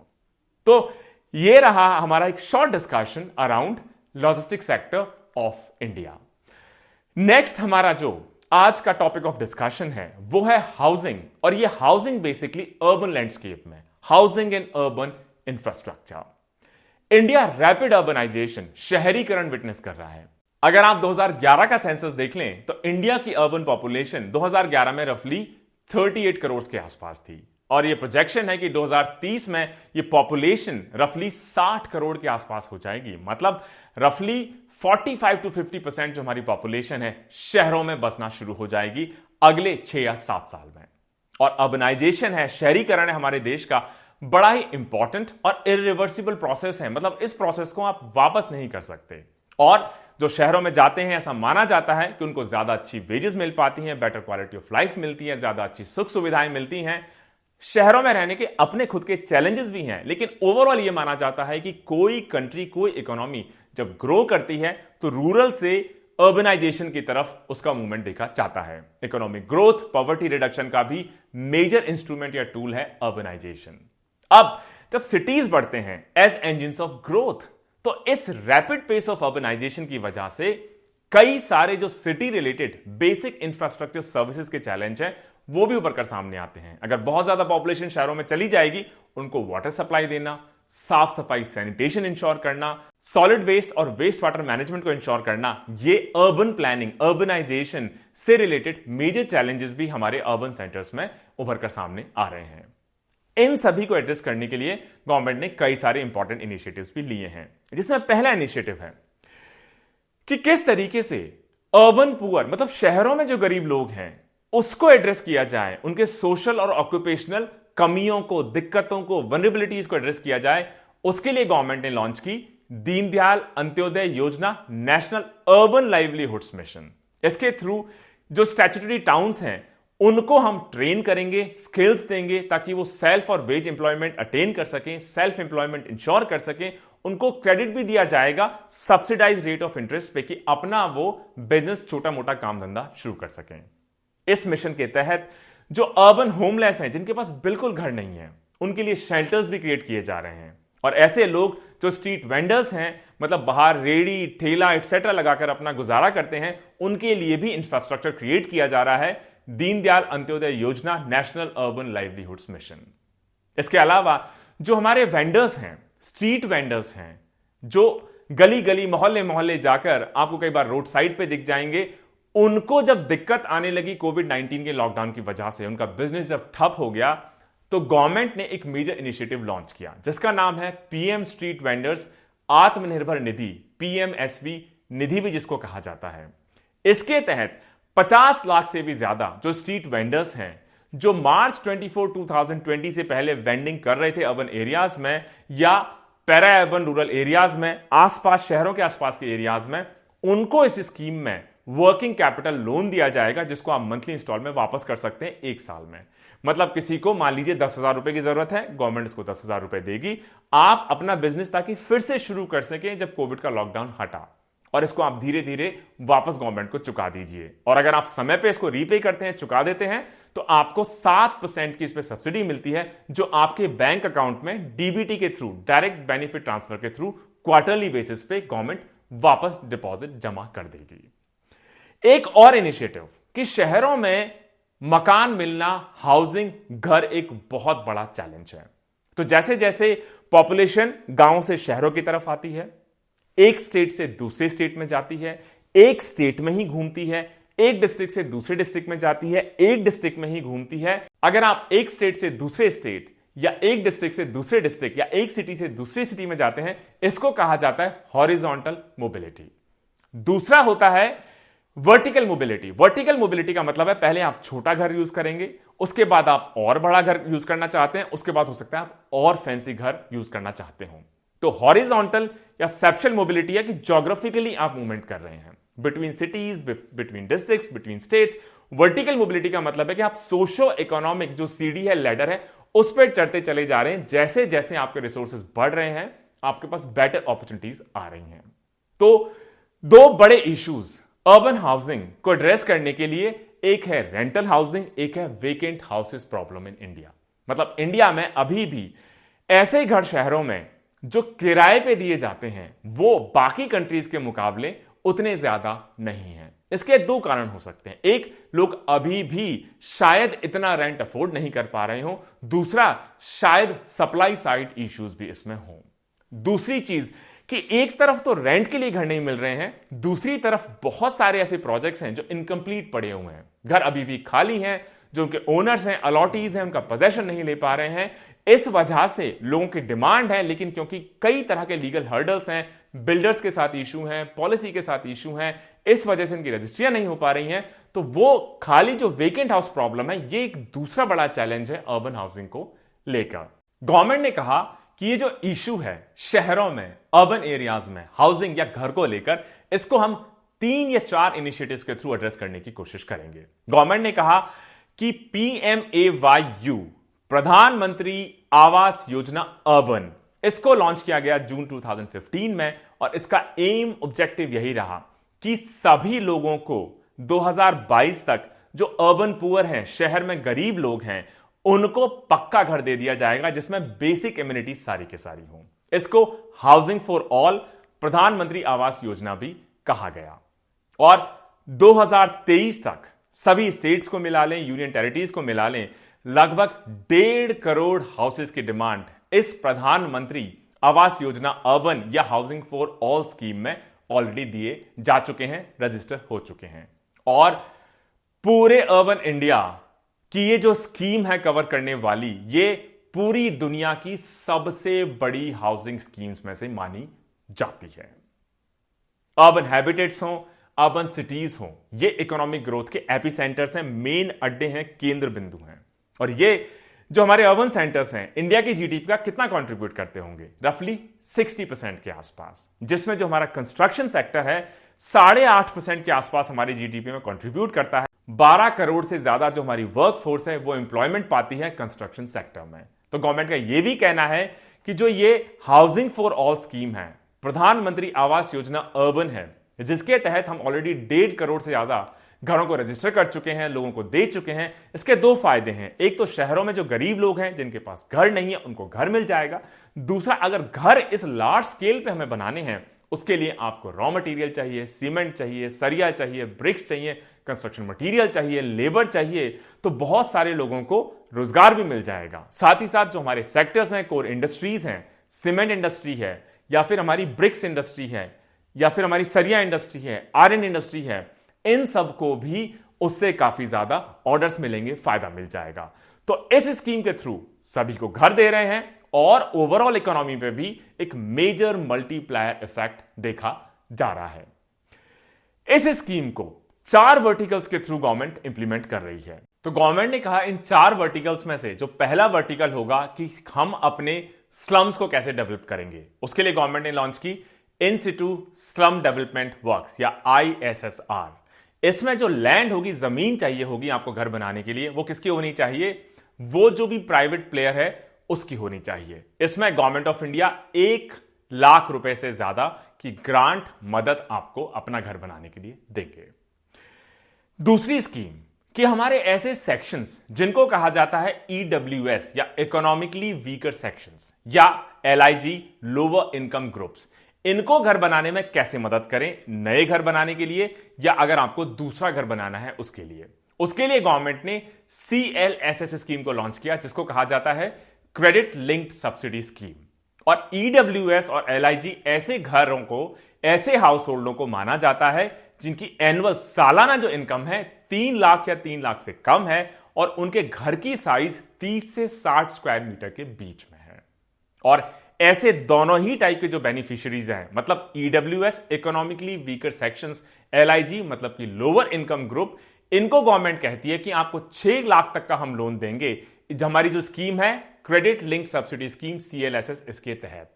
तो ये रहा हमारा एक short discussion around logistics sector of India. Next हमारा जो आज का टॉपिक ऑफ डिस्कशन है वो है हाउसिंग, और ये हाउसिंग बेसिकली अर्बन लैंडस्केप में, housing and urban infrastructure. India rapid urbanisation, शहरीकरण विटनेस कर रहा है। अगर आप 2011 का सेंसस देख लें तो इंडिया की अर्बन पॉपुलेशन 2011 में रफली 38 करोड़ के आसपास थी, और ये प्रोजेक्शन है कि 2030 में ये पॉपुलेशन रफली 60 करोड़ के आसपास हो जाएगी। मतलब रफली 45 to 50% जो हमारी पॉपुलेशन है शहरों में बसना शुरू हो जाएगी अगले 6 या 7 साल में। और अर्बनाइजेशन है, शहरीकरण है, हमारे देश का बड़ा ही इंपॉर्टेंट और इरिवर्सिबल प्रोसेस है। मतलब इस प्रोसेस को आप वापस नहीं कर सकते। और जो शहरों में जाते हैं, ऐसा माना जाता है कि उनको ज्यादा अच्छी वेजेस मिल पाती हैं, बेटर क्वालिटी ऑफ लाइफ मिलती है, ज्यादा अच्छी सुख सुविधाएं मिलती हैं। शहरों में रहने के अपने खुद के चैलेंजेस भी हैं, लेकिन ओवरऑल यह माना जाता है कि कोई कंट्री, कोई इकोनॉमी जब ग्रो करती है तो रूरल से अर्बनाइजेशन की तरफ उसका मूवमेंट देखा जाता है। इकोनॉमिक ग्रोथ, पॉवर्टी रिडक्शन का भी मेजर इंस्ट्रूमेंट या टूल है अर्बनाइजेशन। अब जब सिटीज बढ़ते हैं एज इंजिन्स ऑफ ग्रोथ, तो इस रैपिड पेस ऑफ अर्बनाइजेशन की वजह से कई सारे जो city related basic infrastructure services के चैलेंज हैं वो भी उभर कर सामने आते हैं। अगर बहुत ज्यादा पॉपुलेशन शहरों में चली जाएगी, उनको वाटर सप्लाई देना, साफ सफाई, सैनिटेशन इंश्योर करना, सॉलिड वेस्ट और वेस्ट वाटर मैनेजमेंट को इंश्योर करना, ये अर्बन प्लानिंग, अर्बनाइजेशन से रिलेटेड मेजर चैलेंजेस भी हमारे अर्बन सेंटर्स में उभर कर सामने आ रहे हैं। इन सभी को एड्रेस करने के लिए गवर्नमेंट ने कई सारे इंपॉर्टेंट इनिशिएटिव्स भी लिए हैं, जिसमें पहला इनिशिएटिव है कि किस तरीके से अर्बन पुअर, मतलब शहरों में जो गरीब लोग हैं, उसको एड्रेस किया जाए, उनके सोशल और ऑक्यूपेशनल कमियों को, दिक्कतों को, वनरेबिलिटीज को एड्रेस किया जाए। उसके लिए गवर्नमेंट ने लॉन्च की दीनदयाल अंत्योदय योजना, नेशनल अर्बन लाइवलीहुड्स मिशन। इसके थ्रू जो स्टैट्यूटरी टाउन्स हैं उनको हम ट्रेन करेंगे, स्किल्स देंगे, ताकि वो सेल्फ और वेज एम्प्लॉयमेंट अटेन कर सकें, सेल्फ एम्प्लॉयमेंट इंश्योर कर सकें। उनको क्रेडिट भी दिया जाएगा सब्सिडाइज रेट ऑफ इंटरेस्ट पे कि अपना वो बिजनेस, छोटा मोटा काम धंधा शुरू कर सकें। इस मिशन के तहत जो अर्बन होमलेस हैं, जिनके पास बिल्कुल घर नहीं है, उनके लिए शेल्टर्स भी क्रिएट किए जा रहे हैं। और ऐसे लोग जो स्ट्रीट वेंडर्स हैं, मतलब बाहर रेडी, ठेला एक्सेट्रा लगाकर अपना गुजारा करते हैं, उनके लिए भी इंफ्रास्ट्रक्चर क्रिएट किया जा रहा है, दीनदयाल अंत्योदय योजना, नेशनल अर्बन लाइवलीहुड्स मिशन। इसके अलावा जो हमारे वेंडर्स हैं, स्ट्रीट वेंडर्स हैं, जो गली गली, मोहल्ले मोहल्ले जाकर आपको कई बार रोड साइड पे दिख जाएंगे, उनको जब दिक्कत आने लगी कोविड-19 के लॉकडाउन की वजह से, उनका बिजनेस जब ठप हो गया, तो गवर्नमेंट ने एक मेजर इनिशिएटिव लॉन्च किया जिसका नाम है PM street vendors Atmanirbhar Nidhi, पीएमएसवी निधि भी जिसको कहा जाता है। इसके तहत 50 लाख से भी ज्यादा जो स्ट्रीट वेंडर्स हैं, जो मार्च 24, 2020 से पहले वेंडिंग कर रहे थे अर्बन एरियाज में या पैरा अर्बन रूरल एरियाज में, आसपास शहरों के आसपास के एरियाज में, उनको इस स्कीम में वर्किंग कैपिटल लोन दिया जाएगा जिसको आप मंथली इंस्टॉल में वापस कर सकते हैं 1 साल में। मतलब किसी को मान लीजिए 10,000 रुपए की जरूरत है, गवर्नमेंट इसको 10,000 रुपए देगी, आप अपना बिजनेस ताकि फिर से शुरू कर सकें जब कोविड का लॉकडाउन हटा, और इसको आप धीरे धीरे वापस गवर्नमेंट को चुका दीजिए। और अगर आप समय पे इसको रीपे करते हैं, चुका देते हैं, तो आपको 7% की इस पे सब्सिडी मिलती है जो आपके बैंक अकाउंट में डीबीटी के थ्रू, डायरेक्ट बेनिफिट ट्रांसफर के थ्रू क्वार्टरली बेसिस पे गवर्नमेंट वापस डिपॉजिट जमा कर देगी। एक और इनिशिएटिव कि शहरों में मकान मिलना, हाउसिंग, घर एक बहुत बड़ा चैलेंज है। तो जैसे जैसे पॉपुलेशन गांव से शहरों की तरफ आती है, एक स्टेट से दूसरे स्टेट में जाती है, एक स्टेट में ही घूमती है, एक डिस्ट्रिक्ट से दूसरे डिस्ट्रिक्ट में जाती है, एक डिस्ट्रिक्ट में ही घूमती है। अगर आप एक स्टेट से दूसरे स्टेट या एक डिस्ट्रिक्ट से दूसरे डिस्ट्रिक्ट या एक सिटी से दूसरी सिटी में जाते हैं, इसको कहा जाता है हॉरिजॉन्टल मोबिलिटी। दूसरा होता है वर्टिकल मोबिलिटी। वर्टिकल मोबिलिटी का मतलब है पहले आप छोटा घर यूज करेंगे, उसके बाद आप और बड़ा घर यूज करना चाहते हैं, उसके बाद हो सकता है आप और फैंसी घर यूज करना चाहते हो। तो हॉरिजॉन्टल या सेप्शल मोबिलिटी है कि ज्योग्राफिकली आप मूवमेंट कर रहे हैं between cities, between districts, between states. Vertical mobility का मतलब है कि आप सोशो इकोनॉमिक जो सीढ़ी है, लैडर है, उस पर चढ़ते चले जा रहे हैं। जैसे जैसे आपके रिसोर्सेज बढ़ रहे हैं, आपके पास बेटर अपॉर्चुनिटीज आ रही हैं। तो दो बड़े इश्यूज अर्बन हाउसिंग को एड्रेस करने के लिए, एक है रेंटल हाउसिंग, एक है vacant houses problem in India. मतलब इंडिया में अभी भी ऐसे घर शहरों में जो किराए पे दिए जाते हैं वो बाकी कंट्रीज के मुकाबले उतने ज्यादा नहीं हैं। इसके दो कारण हो सकते हैं। एक, लोग अभी भी शायद इतना रेंट अफोर्ड नहीं कर पा रहे हो। दूसरा, शायद सप्लाई साइड इश्यूज भी इसमें हो। दूसरी चीज कि एक तरफ तो रेंट के लिए घर नहीं मिल रहे हैं, दूसरी तरफ बहुत सारे ऐसे प्रोजेक्ट्स हैं जो इनकम्प्लीट पड़े हुए हैं। घर अभी भी खाली हैं, जो उनके ओनर्स हैं, अलॉटीज हैं, उनका पोजेशन नहीं ले पा रहे हैं। इस वजह से लोगों की डिमांड है, लेकिन क्योंकि कई तरह के लीगल हर्डल्स हैं, बिल्डर्स के साथ इशू हैं, पॉलिसी के साथ इशू हैं, इस वजह से इनकी रजिस्ट्रियां नहीं हो पा रही हैं। तो वो खाली जो वेकेंट हाउस प्रॉब्लम है, ये एक दूसरा बड़ा चैलेंज है अर्बन हाउसिंग को लेकर। गवर्नमेंट ने कहा कि ये जो इशू है शहरों में, अर्बन एरियाज में हाउसिंग या घर को लेकर, इसको हम 3 या 4 इनिशिएटिव्स के थ्रू एड्रेस करने की कोशिश करेंगे। गवर्नमेंट ने कहा कि PMAYU, प्रधानमंत्री आवास योजना अर्बन, इसको लॉन्च किया गया जून 2015 में, और इसका एम, ऑब्जेक्टिव यही रहा कि सभी लोगों को 2022 तक जो अर्बन पुअर हैं, शहर में गरीब लोग हैं, उनको पक्का घर दे दिया जाएगा जिसमें बेसिक एमिनिटीज सारी के सारी हों। इसको हाउसिंग फॉर ऑल, प्रधानमंत्री आवास योजना भी कहा गया। और 2023 तक सभी स्टेट्स को मिला लें, यूनियन टेरिटरीज को मिला लें, लगभग 1.5 करोड़ हाउसेस की डिमांड इस प्रधानमंत्री आवास योजना अर्बन या हाउसिंग फॉर ऑल स्कीम में ऑलरेडी दिए जा चुके हैं, रजिस्टर हो चुके हैं। और पूरे अर्बन इंडिया कि ये जो स्कीम है कवर करने वाली, ये पूरी दुनिया की सबसे बड़ी हाउसिंग स्कीम्स में से मानी जाती है। अर्बन हैबिटेट्स हो, अर्बन सिटीज हो, ये इकोनॉमिक ग्रोथ के एपिसेंटर्स हैं, मेन अड्डे हैं, केंद्र बिंदु हैं। और ये जो हमारे अर्बन सेंटर्स हैं, इंडिया की जीडीपी का कितना कंट्रीब्यूट करते होंगे? रफली 60% के आसपास, जिसमें जो हमारा कंस्ट्रक्शन सेक्टर है 8.5% के आसपास हमारी जीडीपी में कंट्रीब्यूट करता है। 12 करोड़ से ज्यादा जो हमारी वर्क फोर्स है वो एम्प्लॉयमेंट पाती है कंस्ट्रक्शन सेक्टर में। तो गवर्नमेंट का यह भी कहना है कि जो ये हाउसिंग फॉर ऑल स्कीम है, प्रधानमंत्री आवास योजना अर्बन है, जिसके तहत हम ऑलरेडी 1.5 करोड़ से ज्यादा घरों को रजिस्टर कर चुके हैं, लोगों को दे चुके हैं। इसके दो फायदे हैं। एक तो शहरों में जो गरीब लोग हैं, जिनके पास घर नहीं है, उनको घर मिल जाएगा। दूसरा, अगर घर इस लार्ज स्केल पे हमें बनाने हैं, उसके लिए आपको रॉ मटेरियल चाहिए, सीमेंट चाहिए, सरिया चाहिए, ब्रिक्स चाहिए, कंस्ट्रक्शन मटेरियल चाहिए, लेबर चाहिए। तो बहुत सारे लोगों को रोजगार भी मिल जाएगा। साथ ही साथ जो हमारे सेक्टर्स हैं, कोर इंडस्ट्रीज हैं, सीमेंट इंडस्ट्री है, या फिर हमारी ब्रिक्स इंडस्ट्री है, या फिर हमारी सरिया इंडस्ट्री है, आयरन इंडस्ट्री है, इन सबको भी उससे काफी ज्यादा ऑर्डर्स मिलेंगे, फायदा मिल जाएगा। तो इस स्कीम के थ्रू सभी को घर दे रहे हैं और ओवरऑल इकोनॉमी पे भी एक मेजर मल्टीप्लायर इफेक्ट देखा जा रहा है। इस स्कीम को 4 वर्टिकल्स के थ्रू गवर्नमेंट इंप्लीमेंट कर रही है। तो गवर्नमेंट ने कहा इन 4 वर्टिकल्स में से जो पहला वर्टिकल होगा कि हम अपने स्लम्स को कैसे डेवलप करेंगे, उसके लिए गवर्नमेंट ने लॉन्च की इन सिटू स्लम डेवलपमेंट वर्क्स या ISSR। इसमें जो लैंड होगी, जमीन चाहिए होगी आपको घर बनाने के लिए, वो किसकी होनी चाहिए? वो जो भी प्राइवेट प्लेयर है उसकी होनी चाहिए। इसमें गवर्नमेंट ऑफ इंडिया 1 लाख रुपए से ज्यादा की ग्रांट मदद आपको अपना घर बनाने के लिए देंगे। दूसरी स्कीम कि हमारे ऐसे सेक्शंस जिनको कहा जाता है ईडब्ल्यूएस या इकोनॉमिकली वीकर सेक्शंस या एलआईजी, लोअर इनकम ग्रुप्स, इनको घर बनाने में कैसे मदद करें, नए घर बनाने के लिए या अगर आपको दूसरा घर बनाना है उसके लिए। उसके लिए गवर्नमेंट ने CLSS स्कीम को लॉन्च किया, जिसको कहा जाता है क्रेडिट लिंक्ड सब्सिडी स्कीम। और ईडब्ल्यूएस और एलआईजी ऐसे घरों को, ऐसे हाउस होल्डों को माना जाता है जिनकी एनुअल सालाना जो इनकम है 3 लाख या 3 लाख से कम है और उनके घर की साइज 30 से 60 स्क्वायर मीटर के बीच में है। और ऐसे दोनों ही टाइप के जो बेनिफिशियरीज हैं, मतलब EWS economically weaker sections, LIG मतलब कि लोअर इनकम ग्रुप, इनको गवर्नमेंट कहती है कि आपको 6 लाख तक का हम लोन देंगे। हमारी जो स्कीम है credit link subsidy scheme CLSS, इसके तहत,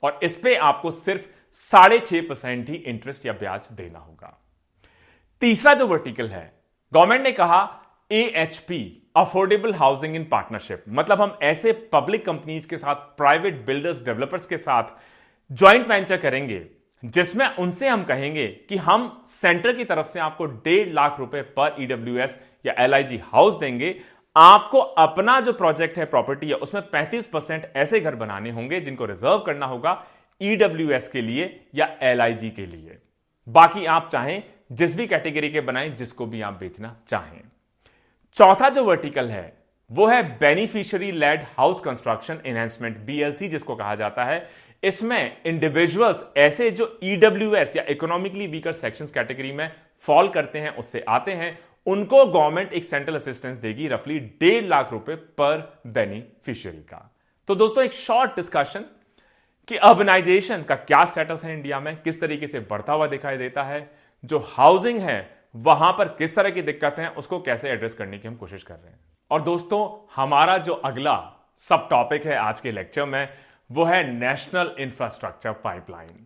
और इस पे आपको सिर्फ 6.5% ही इंटरेस्ट या ब्याज देना होगा। तीसरा जो वर्टिकल है, गवर्नमेंट ने कहा AHP, affordable housing in partnership, मतलब हम ऐसे पब्लिक कंपनीज के साथ, प्राइवेट बिल्डर्स, डेवलपर्स के साथ ज्वाइंट वेंचर करेंगे जिसमें उनसे हम कहेंगे कि हम सेंटर की तरफ से आपको 1.5 लाख रुपए पर ईडब्ल्यूएस या एलआईजी हाउस देंगे। आपको अपना जो प्रोजेक्ट है, प्रॉपर्टी है, उसमें 35% ऐसे घर बनाने होंगे जिनको रिजर्व करना होगा ईडब्ल्यूएस के लिए या एलआईजी के लिए। बाकी आप चाहें जिस भी कैटेगरी के बनाएं, जिसको भी आप बेचना चाहें। चौथा जो वर्टिकल है वो है beneficiary led house construction enhancement, BLC जिसको कहा जाता है। इसमें इंडिविजुअल्स ऐसे जो ईडब्ल्यूएस या इकोनॉमिकली वीकर सेक्शंस कैटेगरी में फॉल करते हैं, उससे आते हैं, उनको गवर्नमेंट एक सेंट्रल असिस्टेंस देगी रफली 1.5 लाख रुपए पर बेनिफिशियरी का। तो दोस्तों, एक शॉर्ट डिस्कशन कि अर्बनाइजेशन का क्या स्टेटस है इंडिया में, किस तरीके से बढ़ता हुआ दिखाई देता है, जो हाउसिंग है वहां पर किस तरह की दिक्कतें हैं, उसको कैसे एड्रेस करने की हम कोशिश कर रहे हैं। और दोस्तों, हमारा जो अगला सब टॉपिक है आज के लेक्चर में वो है नेशनल इंफ्रास्ट्रक्चर पाइपलाइन।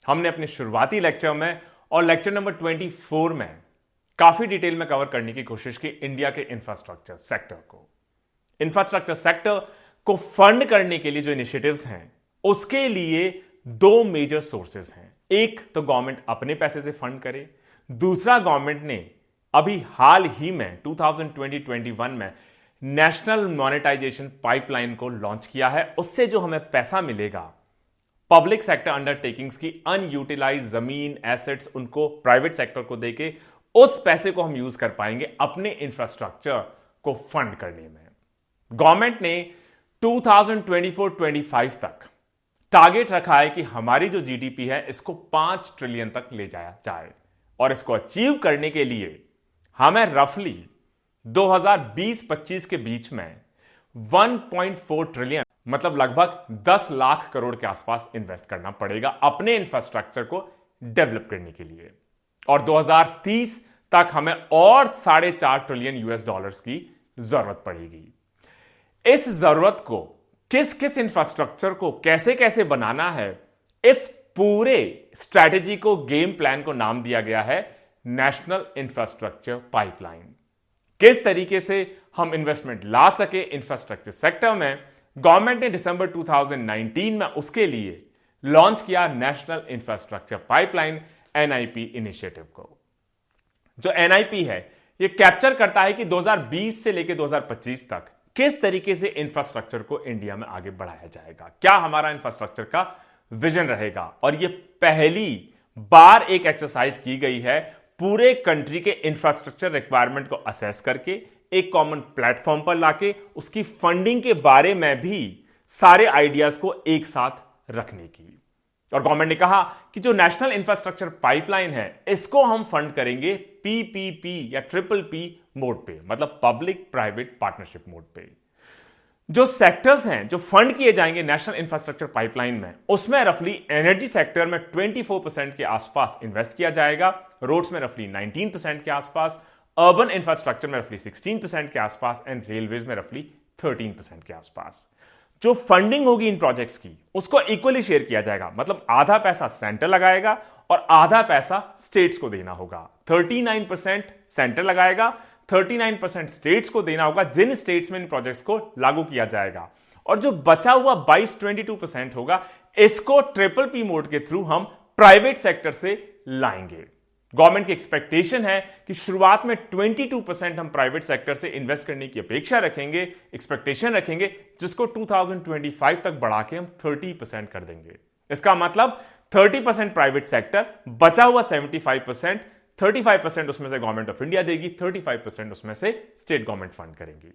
हमने अपने शुरुआती लेक्चर में और लेक्चर नंबर 24 में काफी डिटेल में कवर करने की कोशिश की इंडिया के इंफ्रास्ट्रक्चर सेक्टर को। इंफ्रास्ट्रक्चर सेक्टर को फंड करने के लिए जो इनिशिएटिव्स हैं, उसके लिए 2 मेजर सोर्सेस हैं। एक तो गवर्नमेंट अपने पैसे से फंड करे, दूसरा गवर्नमेंट ने अभी हाल ही में 2020-21 में नेशनल मॉनेटाइजेशन पाइपलाइन को लॉन्च किया है। उससे जो हमें पैसा मिलेगा, पब्लिक सेक्टर अंडरटेकिंग्स की अनयूटिलाइज जमीन, एसेट्स, उनको प्राइवेट सेक्टर को देके उस पैसे को हम यूज कर पाएंगे अपने इंफ्रास्ट्रक्चर को फंड करने में। गवर्नमेंट ने 2024-25 तक टारगेट रखा है कि हमारी जो जीडीपी है इसको 5 ट्रिलियन तक ले जाया जाए, और इसको अचीव करने के लिए हमें रफली 2020-25 के बीच में 1.4 ट्रिलियन मतलब लगभग 10 लाख करोड़ के आसपास इन्वेस्ट करना पड़ेगा अपने इंफ्रास्ट्रक्चर को डेवलप करने के लिए। और 2030 तक हमें और 4.5 ट्रिलियन US की जरूरत पड़ेगी। इस जरूरत को किस किस इंफ्रास्ट्रक्चर को कैसे कैसे बनाना है, इस पूरे स्ट्रैटेजी को, गेम प्लान को नाम दिया गया है नेशनल इंफ्रास्ट्रक्चर पाइपलाइन। किस तरीके से हम इन्वेस्टमेंट ला सके इंफ्रास्ट्रक्चर सेक्टर में, गवर्नमेंट ने दिसंबर 2019 में उसके लिए लॉन्च किया national infrastructure pipeline NIP initiative को। जो NIP है ये कैप्चर करता है कि 2020 से लेकर 2025 तक किस तरीके से इंफ्रास्ट्रक्चर को इंडिया में आगे बढ़ाया जाएगा, क्या हमारा इंफ्रास्ट्रक्चर का विजन रहेगा। और ये पहली बार एक एक्सरसाइज की गई है पूरे कंट्री के इंफ्रास्ट्रक्चर रिक्वायरमेंट को असेस करके एक कॉमन प्लेटफॉर्म पर लाके उसकी फंडिंग के बारे में भी सारे आइडियाज को एक साथ रखने की। और गवर्नमेंट ने कहा कि जो नेशनल इंफ्रास्ट्रक्चर पाइपलाइन है इसको हम फंड करेंगे PPP या PPP मोड पे, मतलब पब्लिक प्राइवेट पार्टनरशिप मोड पे। जो सेक्टर्स हैं जो फंड किए जाएंगे नेशनल इंफ्रास्ट्रक्चर पाइपलाइन में, उसमें रफली एनर्जी सेक्टर में 24% के आसपास इन्वेस्ट किया जाएगा, रोड्स में रफली 19% के आसपास, अर्बन इंफ्रास्ट्रक्चर में रफली 16% के आसपास एंड रेलवेज में रफली 13% के आसपास। जो फंडिंग होगी इन प्रोजेक्ट्स की उसको इक्वली शेयर किया जाएगा, मतलब आधा पैसा सेंटर लगाएगा और आधा पैसा स्टेट्स को देना होगा। 39% सेंटर लगाएगा, 39% स्टेट्स को देना होगा जिन स्टेट्स में इन प्रोजेक्ट्स को लागू किया जाएगा, और जो बचा हुआ 22% होगा इसको ट्रिपल पी मोड के थ्रू हम प्राइवेट सेक्टर से लाएंगे। गवर्नमेंट की एक्सपेक्टेशन है कि शुरुआत में 22% हम प्राइवेट सेक्टर से इन्वेस्ट करने की अपेक्षा रखेंगे, एक्सपेक्टेशन रखेंगे, जिसको 2025 तक बढ़ा के हम 30% कर देंगे। इसका मतलब 30% प्राइवेट सेक्टर, बचा हुआ 75%, 35% उसमें से गवर्नमेंट ऑफ इंडिया देगी, 35% उसमें से स्टेट गवर्नमेंट फंड करेंगी।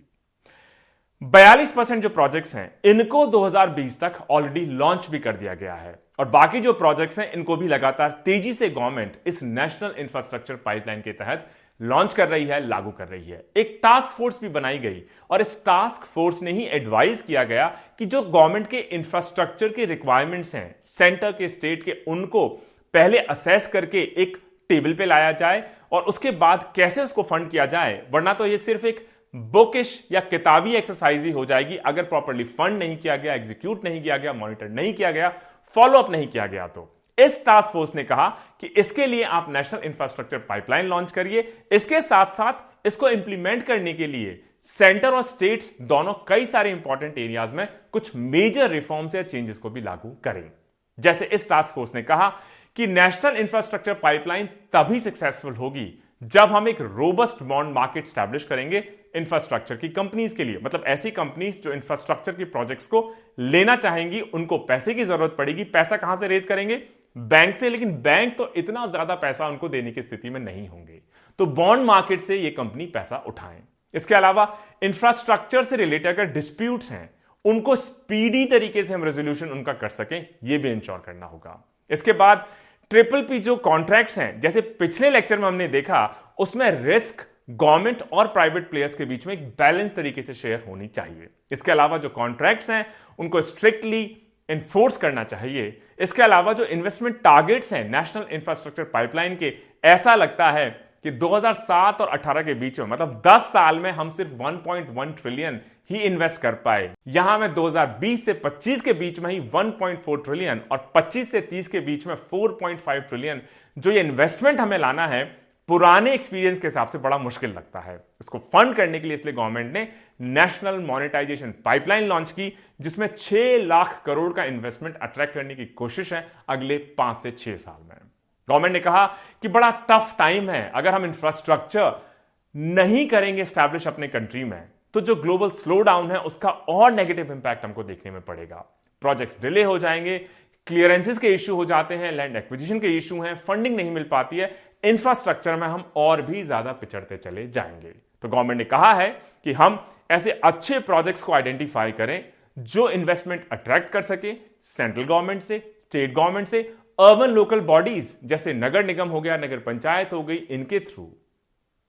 42% जो प्रोजेक्ट्स हैं इनको 2020 तक ऑलरेडी लॉन्च भी कर दिया गया है, और बाकी जो प्रोजेक्ट्स हैं इनको भी लगातार तेजी से गवर्नमेंट इस नेशनल इंफ्रास्ट्रक्चर पाइपलाइन के तहत लॉन्च कर रही है, लागू कर रही है। एक टास्क फोर्स भी बनाई गई और इस टास्क फोर्स ने ही एडवाइस किया गया कि जो गवर्नमेंट के इंफ्रास्ट्रक्चर के रिक्वायरमेंट्स हैं सेंटर के, स्टेट के, उनको पहले असेस करके एक टेबल पे लाया जाए और उसके बाद कैसे उसको फंड किया जाए, वरना तो ये सिर्फ एक बुकिश या किताबी एक्सरसाइज ही हो जाएगी अगर प्रॉपर्ली फंड नहीं किया गया, एग्जीक्यूट नहीं किया गया, मॉनिटर नहीं किया गया, फॉलो अप नहीं किया गया। तो इस टास्क फोर्स ने कहा कि इसके लिए आप नेशनल इंफ्रास्ट्रक्चर पाइपलाइन लॉन्च करिए, इसके साथ साथ इसको इंप्लीमेंट करने के लिए सेंटर और स्टेट्स दोनों कई सारे इंपॉर्टेंट एरियाज में कुछ मेजर रिफॉर्म्स या चेंजेस को भी लागू करें। जैसे इस टास्क फोर्स ने कहा कि नेशनल इंफ्रास्ट्रक्चर पाइपलाइन तभी सक्सेसफुल होगी जब हम एक रोबस्ट बॉन्ड मार्केट स्टैब्लिश करेंगे इंफ्रास्ट्रक्चर की कंपनीज के लिए, मतलब ऐसी कंपनीज जो इंफ्रास्ट्रक्चर की प्रोजेक्ट्स को लेना चाहेंगी, उनको पैसे की जरूरत पड़ेगी। पैसा कहां से रेज करेंगे? बैंक से, लेकिन बैंक तो इतना ज्यादा पैसा उनको देने की स्थिति में नहीं होंगे, तो बॉन्ड मार्केट से ये कंपनी पैसा उठाएं। इसके अलावा इंफ्रास्ट्रक्चर से रिलेटेड अगर डिस्प्यूट्स हैं उनको स्पीडी तरीके से हम रेजोल्यूशन उनका कर सकें, यह भी इंश्योर करना होगा। इसके बाद ट्रिपल पी जो कॉन्ट्रैक्ट्स हैं, जैसे पिछले लेक्चर में हमने देखा, उसमें रिस्क गवर्नमेंट और प्राइवेट प्लेयर्स के बीच में एक बैलेंस तरीके से शेयर होनी चाहिए। इसके अलावा जो कॉन्ट्रैक्ट्स हैं उनको स्ट्रिक्टली एनफोर्स करना चाहिए। इसके अलावा जो इन्वेस्टमेंट टारगेट्स हैं नेशनल इंफ्रास्ट्रक्चर पाइपलाइन के, ऐसा लगता है कि 2007 और 18 के बीच में, मतलब 10 साल में हम सिर्फ 1.1 ट्रिलियन ही इन्वेस्ट कर पाए। यहां में 2020 से 25 के बीच में ही 1.4 ट्रिलियन और 25 से 30 के बीच में 4.5 ट्रिलियन जो ये इन्वेस्टमेंट हमें लाना है, पुराने एक्सपीरियंस के हिसाब से बड़ा मुश्किल लगता है। इसको फंड करने के लिए इसलिए गवर्नमेंट ने नेशनल मॉनेटाइजेशन पाइपलाइन लॉन्च की, जिसमें 6 लाख करोड़ का इन्वेस्टमेंट अट्रैक्ट करने की कोशिश है अगले 5 से 6 साल में। गवर्नमेंट ने कहा कि बड़ा टफ टाइम है, अगर हम इंफ्रास्ट्रक्चर नहीं करेंगे स्टैब्लिश अपने कंट्री में तो जो ग्लोबल स्लो डाउन है उसका और नेगेटिव इंपैक्ट हमको देखने में पड़ेगा। प्रोजेक्ट्स डिले हो जाएंगे, क्लियरेंसेस के इश्यू हो जाते हैं, लैंड एक्विजिशन के इश्यू हैं, फंडिंग नहीं मिल पाती है, इंफ्रास्ट्रक्चर में हम और भी ज्यादा पिछड़ते चले जाएंगे। तो गवर्नमेंट ने कहा है कि हम ऐसे अच्छे प्रोजेक्ट्स को आइडेंटिफाई करें जो इन्वेस्टमेंट अट्रैक्ट कर सके सेंट्रल गवर्नमेंट से, स्टेट गवर्नमेंट से, अर्बन लोकल बॉडीज जैसे नगर निगम हो गया, नगर पंचायत हो गई, इनके थ्रू,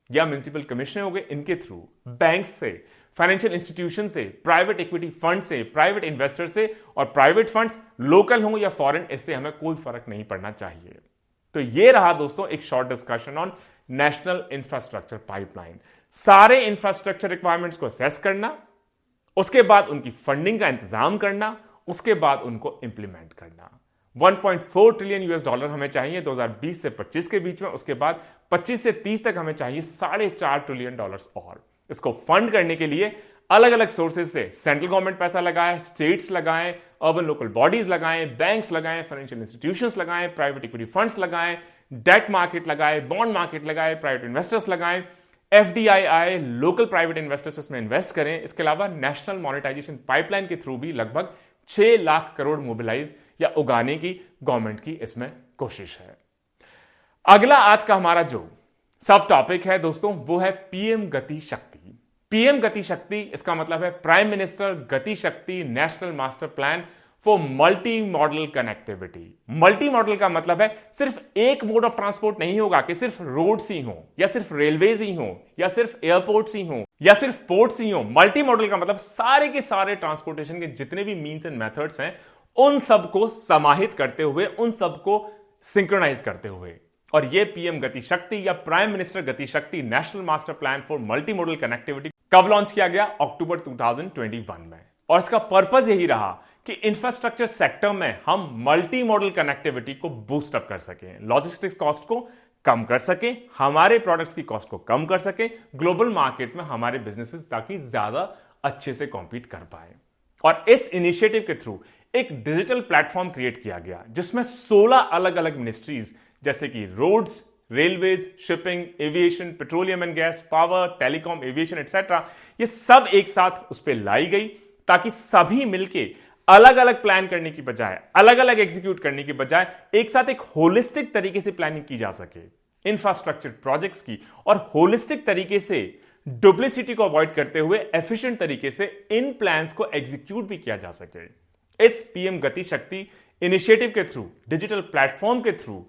या म्युनिसिपल कमिश्नर हो गए, इनके थ्रू, बैंक से, फाइनेंशियल इंस्टीट्यूशन से, प्राइवेट इक्विटी फंड से, प्राइवेट इन्वेस्टर से, और प्राइवेट फंड्स लोकल हो या फॉरेन, इससे हमें कोई फर्क नहीं पड़ना चाहिए। तो ये रहा दोस्तों एक short discussion on national infrastructure pipeline. सारे इंफ्रास्ट्रक्चर रिक्वायरमेंट्स को असेस करना, उसके बाद उनकी फंडिंग का इंतजाम करना, उसके बाद उनको इंप्लीमेंट करना। 1.4 ट्रिलियन यूएस डॉलर हमें चाहिए 2020 से 25 के बीच में, उसके बाद 25 से 30 तक हमें चाहिए 4.5 ट्रिलियन डॉलर्स और। इसको फंड करने के लिए अलग अलग सोर्सेज से सेंट्रल गवर्नमेंट पैसा लगाए, स्टेट्स लगाएं, अर्बन लोकल बॉडीज लगाएं, बैंक्स लगाएं, फाइनेंशियल इंस्टीट्यूशंस लगाएं, प्राइवेट इक्विटी फंड्स लगाएं, डेट मार्केट लगाए, बॉन्ड मार्केट लगाए, प्राइवेट इन्वेस्टर्स लगाएं, एफडीआई आए, लोकल प्राइवेट इन्वेस्टर्स इसमें इन्वेस्ट करें। इसके अलावा नेशनल मॉनेटाइजेशन पाइपलाइन के थ्रू भी लगभग 6 लाख करोड़ मोबिलाइज या उगाने की गवर्नमेंट की इसमें कोशिश है। अगला आज का हमारा जो सब टॉपिक है दोस्तों वो है पीएम गति शक्ति। पीएम गति शक्ति इसका मतलब है प्राइम मिनिस्टर गति शक्ति national master plan for multi modal connectivity. Multi modal का मतलब है सिर्फ एक मोड ऑफ ट्रांसपोर्ट नहीं होगा कि सिर्फ रोड्स ही हो, या सिर्फ रेलवेज ही हो, या सिर्फ एयरपोर्ट्स ही हो, या सिर्फ पोर्ट्स ही हो। मल्टी मॉडल का मतलब सारे के सारे ट्रांसपोर्टेशन के जितने भी मीन्स एंड मेथड्स हैं उन सबको समाहित करते हुए, उन सबको सिंक्रोनाइज करते हुए। और यह पीएम गति शक्ति या प्राइम मिनिस्टर गति शक्ति national master plan for multi modal connectivity कब लॉन्च किया गया? अक्टूबर 2021 में। और इसका पर्पस यही रहा कि इंफ्रास्ट्रक्चर सेक्टर में हम मल्टी मॉडल कनेक्टिविटी को बूस्ट अप कर सकें, लॉजिस्टिक्स कॉस्ट को कम कर सकें, हमारे प्रोडक्ट्स की कॉस्ट को कम कर सकें, ग्लोबल मार्केट में हमारे बिजनेसेस ताकि ज्यादा अच्छे से कॉम्पीट कर पाए। और इस इनिशिएटिव के थ्रू एक डिजिटल प्लेटफॉर्म क्रिएट किया गया जिसमें 16 अलग अलग मिनिस्ट्रीज जैसे कि roads, railways, shipping, aviation, petroleum and gas, power, telecom, aviation etcetera, ये सब एक साथ उस पर लाई गई ताकि सभी मिलके अलग अलग प्लान करने की बजाय, अलग अलग एग्जीक्यूट करने की बजाय एक साथ एक होलिस्टिक तरीके से प्लानिंग की जा सके इंफ्रास्ट्रक्चर प्रोजेक्ट्स की, और होलिस्टिक तरीके से डुप्लीसिटी को अवॉइड करते हुए एफिशिएंट तरीके से इन प्लान्स को एग्जीक्यूट भी किया जा सके। इस पीएम गति शक्ति इनिशिएटिव के थ्रू, डिजिटल प्लेटफॉर्म के थ्रू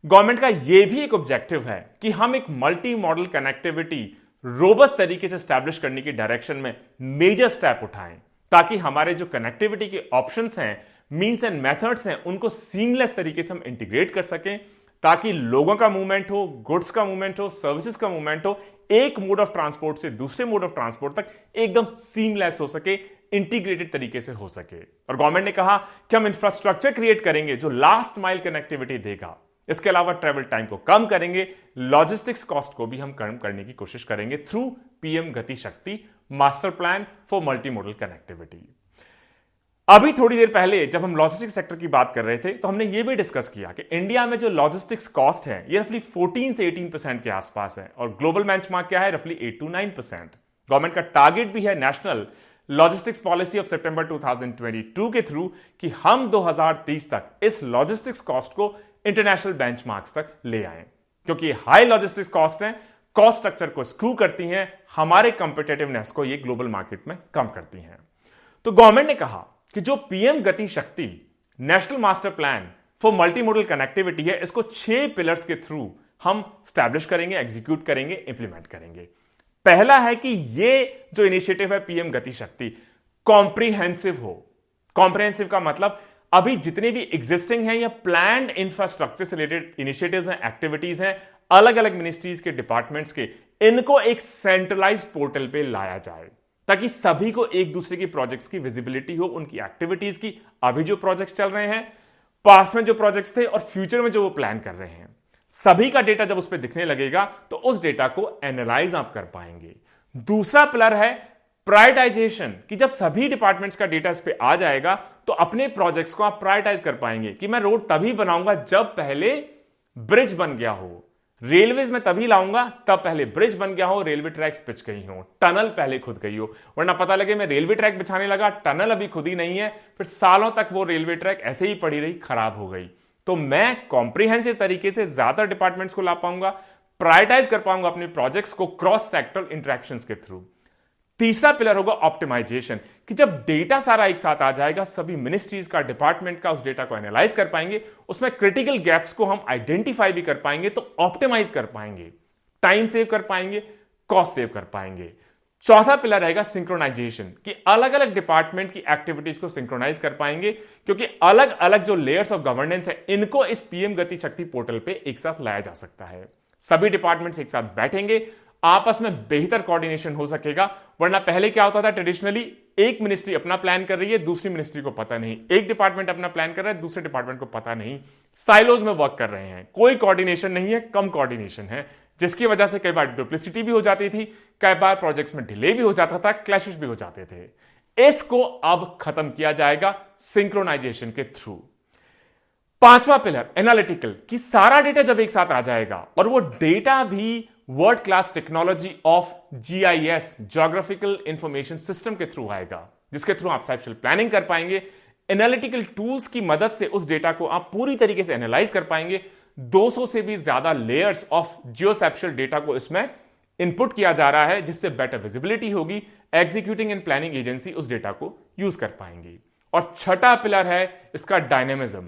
गवर्नमेंट का यह भी एक ऑब्जेक्टिव है कि हम एक मल्टी मॉडल कनेक्टिविटी रोबस्ट तरीके से स्टैब्लिश करने की डायरेक्शन में मेजर स्टेप उठाएं ताकि हमारे जो कनेक्टिविटी के ऑप्शंस हैं, मींस एंड मेथड्स हैं, उनको सीमलेस तरीके से हम इंटीग्रेट कर सकें ताकि लोगों का मूवमेंट हो, गुड्स का मूवमेंट हो, सर्विसेज का मूवमेंट हो, एक मोड ऑफ ट्रांसपोर्ट से दूसरे मोड ऑफ ट्रांसपोर्ट तक एकदम सीमलेस हो सके, इंटीग्रेटेड तरीके से हो सके। और गवर्नमेंट ने कहा कि हम इंफ्रास्ट्रक्चर क्रिएट करेंगे जो लास्ट माइल कनेक्टिविटी देगा। इसके अलावा ट्रेवल टाइम को कम करेंगे, लॉजिस्टिक्स कॉस्ट को भी हम कम करने की कोशिश करेंगे थ्रू पीएम गति शक्ति master plan for multi modal connectivity. अभी थोड़ी देर पहले जब हम लॉजिस्टिक्स सेक्टर की बात कर रहे थे तो हमने यह भी डिस्कस किया कि इंडिया में जो लॉजिस्टिक्स कॉस्ट है ये रफली 14 से 18% के आसपास है और ग्लोबल बेंचमार्क क्या है, रफली 8 to 9%। गवर्नमेंट का टारगेट भी है नेशनल लॉजिस्टिक्स पॉलिसी ऑफ सितंबर 2022 के थ्रू कि हम 2030 तक इस लॉजिस्टिक्स कॉस्ट को इंटरनेशनल बेंचमार्क्स तक ले आए, क्योंकि हाई लॉजिस्टिक्स कॉस्ट है, कॉस्ट स्ट्रक्चर को स्क्रू करती हैं, हमारे कंपिटेटिवनेस को ये ग्लोबल मार्केट में कम करती हैं। तो गवर्नमेंट ने कहा कि जो पीएम गति शक्ति national master plan for multi modal connectivity है, इसको 6 पिलर्स के थ्रू हम स्टैब्लिश करेंगे, एग्जीक्यूट करेंगे, इंप्लीमेंट करेंगे। पहला है कि ये जो इनिशिएटिव है पीएम गति शक्ति कॉम्प्रिहेंसिव हो। कॉम्प्रिहेंसिव का मतलब अभी जितने भी एग्जिस्टिंग हैं या प्लान्ड इंफ्रास्ट्रक्चर से रिलेटेड इनिशिएटिव्स हैं, एक्टिविटीज हैं, अलग अलग मिनिस्ट्रीज के, डिपार्टमेंट्स के, इनको एक सेंट्रलाइज पोर्टल पे लाया जाए ताकि सभी को एक दूसरे की प्रोजेक्ट्स की विजिबिलिटी हो, उनकी एक्टिविटीज की, अभी जो प्रोजेक्ट्स चल रहे हैं, पास्ट में जो प्रोजेक्ट्स थे और फ्यूचर में जो वो प्लान कर रहे हैं, सभी का डेटा जब उस पर दिखने लगेगा तो उस डेटा को एनालाइज आप कर पाएंगे। दूसरा पिलर है प्रायोरिटाइजेशन, कि जब सभी डिपार्टमेंट्स का डेटा इस पे आ जाएगा तो अपने प्रोजेक्ट्स को आप प्रायोरिटाइज कर पाएंगे कि मैं रोड तभी बनाऊंगा जब पहले ब्रिज बन गया हो, रेलवेज में तभी लाऊंगा तब पहले ब्रिज बन गया हो, रेलवे ट्रैक्स बिछ गई हो, टनल पहले खुद गई हो, वरना पता लगे मैं रेलवे ट्रैक बिछाने लगा, टनल अभी खुद ही नहीं है, फिर सालों तक वो रेलवे ट्रैक ऐसे ही पड़ी रही, खराब हो गई। तो मैं कॉम्प्रिहेंसिव तरीके से ज्यादा डिपार्टमेंट्स को ला पाऊंगा, प्रायोरिटाइज कर पाऊंगा अपने प्रोजेक्ट्स को क्रॉस सेक्टरल इंटरेक्शंस के थ्रू। तीसरा पिलर होगा ऑप्टिमाइजेशन, कि जब डेटा सारा एक साथ आ जाएगा, सभी मिनिस्ट्रीज का, डिपार्टमेंट का उस डेटा को एनालाइज कर पाएंगे, उसमें क्रिटिकल गैप्स को हम आइडेंटिफाई भी कर पाएंगे, तो ऑप्टिमाइज कर पाएंगे, टाइम सेव कर पाएंगे, कॉस्ट सेव कर पाएंगे। चौथा पिलर रहेगा सिंक्रोनाइजेशन, कि अलग अलग डिपार्टमेंट की एक्टिविटीज को सिंक्रोनाइज कर पाएंगे, क्योंकि अलग अलग जो लेयर्स ऑफ गवर्नेंस है इनको इस पीएम गति शक्ति पोर्टल पे एक साथ लाया जा सकता है। सभी डिपार्टमेंट्स एक साथ बैठेंगे, आपस में बेहतर कोऑर्डिनेशन हो सकेगा, वरना पहले क्या होता था, ट्रेडिशनली एक मिनिस्ट्री अपना प्लान कर रही है, दूसरी मिनिस्ट्री को पता नहीं, एक डिपार्टमेंट अपना प्लान कर रहा है, दूसरे डिपार्टमेंट को पता नहीं, साइलोज में वर्क कर रहे हैं, कोई कोऑर्डिनेशन नहीं है, कम कोऑर्डिनेशन है, जिसकी वजह से कई बार डुप्लिसिटी भी हो जाती थी, कई बार प्रोजेक्ट्स में डिले भी हो जाता था, क्लैशेस भी हो जाते थे। इसको अब खत्म किया जाएगा सिंक्रोनाइजेशन के थ्रू। पांचवा पिलर एनालिटिकल, कि सारा डेटा जब एक साथ आ जाएगा और वो डेटा भी world class technology of GIS, geographical information system के थ्रू आएगा, जिसके थ्रू आप स्पेशल प्लानिंग कर पाएंगे। एनालिटिकल टूल्स की मदद से उस डेटा को आप पूरी तरीके से एनालाइज कर पाएंगे। 200 से भी ज्यादा लेयर्स ऑफ जियोस्पेशियल डेटा को इसमें इनपुट किया जा रहा है, जिससे बेटर विजिबिलिटी होगी, एग्जीक्यूटिंग एंड प्लानिंग एजेंसी उस डेटा को यूज कर पाएंगी। और छठा पिलर है इसका डायनेमिज्म,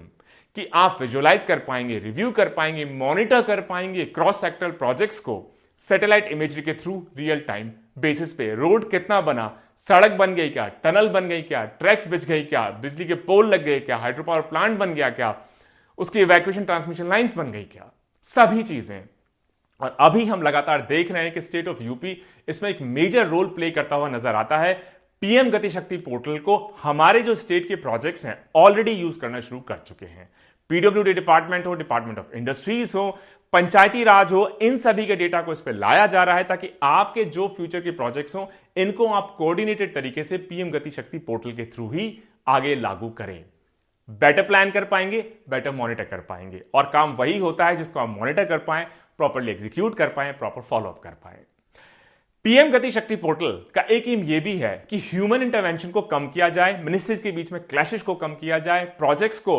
कि आप विजुअलाइज कर पाएंगे, रिव्यू कर पाएंगे, मॉनिटर कर पाएंगे क्रॉस सेक्टरल प्रोजेक्ट्स को सैटेलाइट इमेजरी के थ्रू रियल टाइम बेसिस पे। रोड कितना बना, सड़क बन गई क्या, टनल बन गई क्या, ट्रैक्स बिछ गई क्या, बिजली के पोल लग गए क्या, हाइड्रो पावर प्लांट बन गया क्या, उसकी इवैक्यूएशन ट्रांसमिशन लाइंस बन गई क्या, सभी चीजें। और अभी हम लगातार देख रहे हैं कि स्टेट ऑफ यूपी इसमें एक मेजर रोल प्ले करता हुआ नजर आता है। पीएम गति शक्ति पोर्टल को हमारे जो स्टेट के प्रोजेक्ट्स हैं ऑलरेडी यूज करना शुरू कर चुके हैं। पीडब्ल्यूडी डिपार्टमेंट हो, डिपार्टमेंट ऑफ इंडस्ट्रीज हो, पंचायती राज हो, इन सभी के डेटा को इस पर लाया जा रहा है ताकि आपके जो फ्यूचर के प्रोजेक्ट्स हो इनको आप कोऑर्डिनेटेड तरीके से पीएम गति शक्ति पोर्टल के थ्रू ही आगे लागू करें। बेटर प्लान कर पाएंगे, बेटर मॉनिटर कर पाएंगे, और काम वही होता है जिसको आप मॉनिटर कर पाएं, प्रॉपर्ली एग्जीक्यूट कर पाएं, प्रॉपर फॉलोअप कर पाएं। पीएम गति शक्ति पोर्टल का एक एम यह भी है कि ह्यूमन इंटरवेंशन को कम किया जाए, मिनिस्ट्रीज के बीच में क्लैशेस को कम किया जाए, प्रोजेक्ट्स को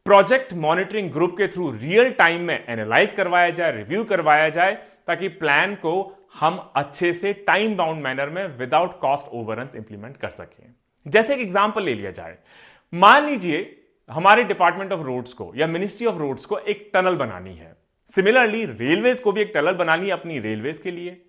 प्रोजेक्ट मॉनिटरिंग ग्रुप के थ्रू रियल टाइम में एनालाइज करवाया जाए, रिव्यू करवाया जाए, ताकि प्लान को हम अच्छे से टाइम बाउंड मैनर में विदाउट कॉस्ट ओवररन्स इंप्लीमेंट कर सकें। जैसे एक एग्जांपल ले लिया जाए, मान लीजिए हमारे डिपार्टमेंट ऑफ रोड्स को या मिनिस्ट्री ऑफ रोड्स को एक टनल बनानी है। सिमिलरली रेलवेज को भी एक टनल बनानी है अपनी रेलवेज के लिए,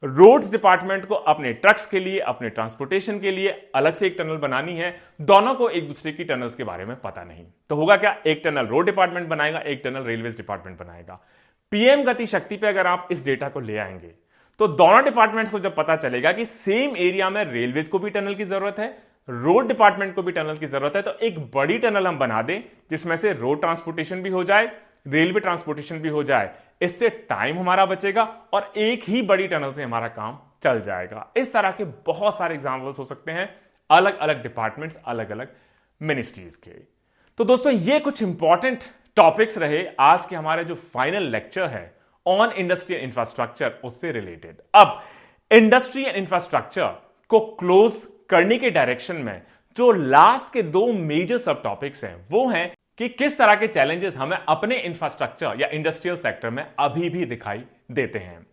रोड्स डिपार्टमेंट को अपने ट्रक्स के लिए, अपने ट्रांसपोर्टेशन के लिए अलग से एक टनल बनानी है। दोनों को एक दूसरे की टनल्स के बारे में पता नहीं, तो होगा क्या, एक टनल रोड डिपार्टमेंट बनाएगा, एक टनल रेलवेज डिपार्टमेंट बनाएगा। पीएम गति शक्ति पे अगर आप इस डेटा को ले आएंगे तो दोनों डिपार्टमेंट्स को जब पता चलेगा कि सेम एरिया में रेलवेज को भी टनल की जरूरत है, रोड डिपार्टमेंट को भी टनल की जरूरत है, तो एक बड़ी टनल हम बना दें जिसमें से रोड ट्रांसपोर्टेशन भी हो जाए, रेलवे ट्रांसपोर्टेशन भी हो जाए। इससे टाइम हमारा बचेगा और एक ही बड़ी टनल से हमारा काम चल जाएगा। इस तरह के बहुत सारे एग्जांपल्स हो सकते हैं, अलग अलग डिपार्टमेंट्स, अलग अलग मिनिस्ट्रीज के। तो दोस्तों ये कुछ इंपॉर्टेंट टॉपिक्स रहे आज के हमारे जो फाइनल लेक्चर है ऑन इंडस्ट्रियल इंफ्रास्ट्रक्चर, उससे रिलेटेड। अब इंडस्ट्री एंड इंफ्रास्ट्रक्चर को क्लोज करने के डायरेक्शन में जो लास्ट के दो मेजर सब टॉपिक्स हैं वो हैं कि किस तरह के चैलेंजेस हमें अपने इंफ्रास्ट्रक्चर या इंडस्ट्रियल सेक्टर में अभी भी दिखाई देते हैं।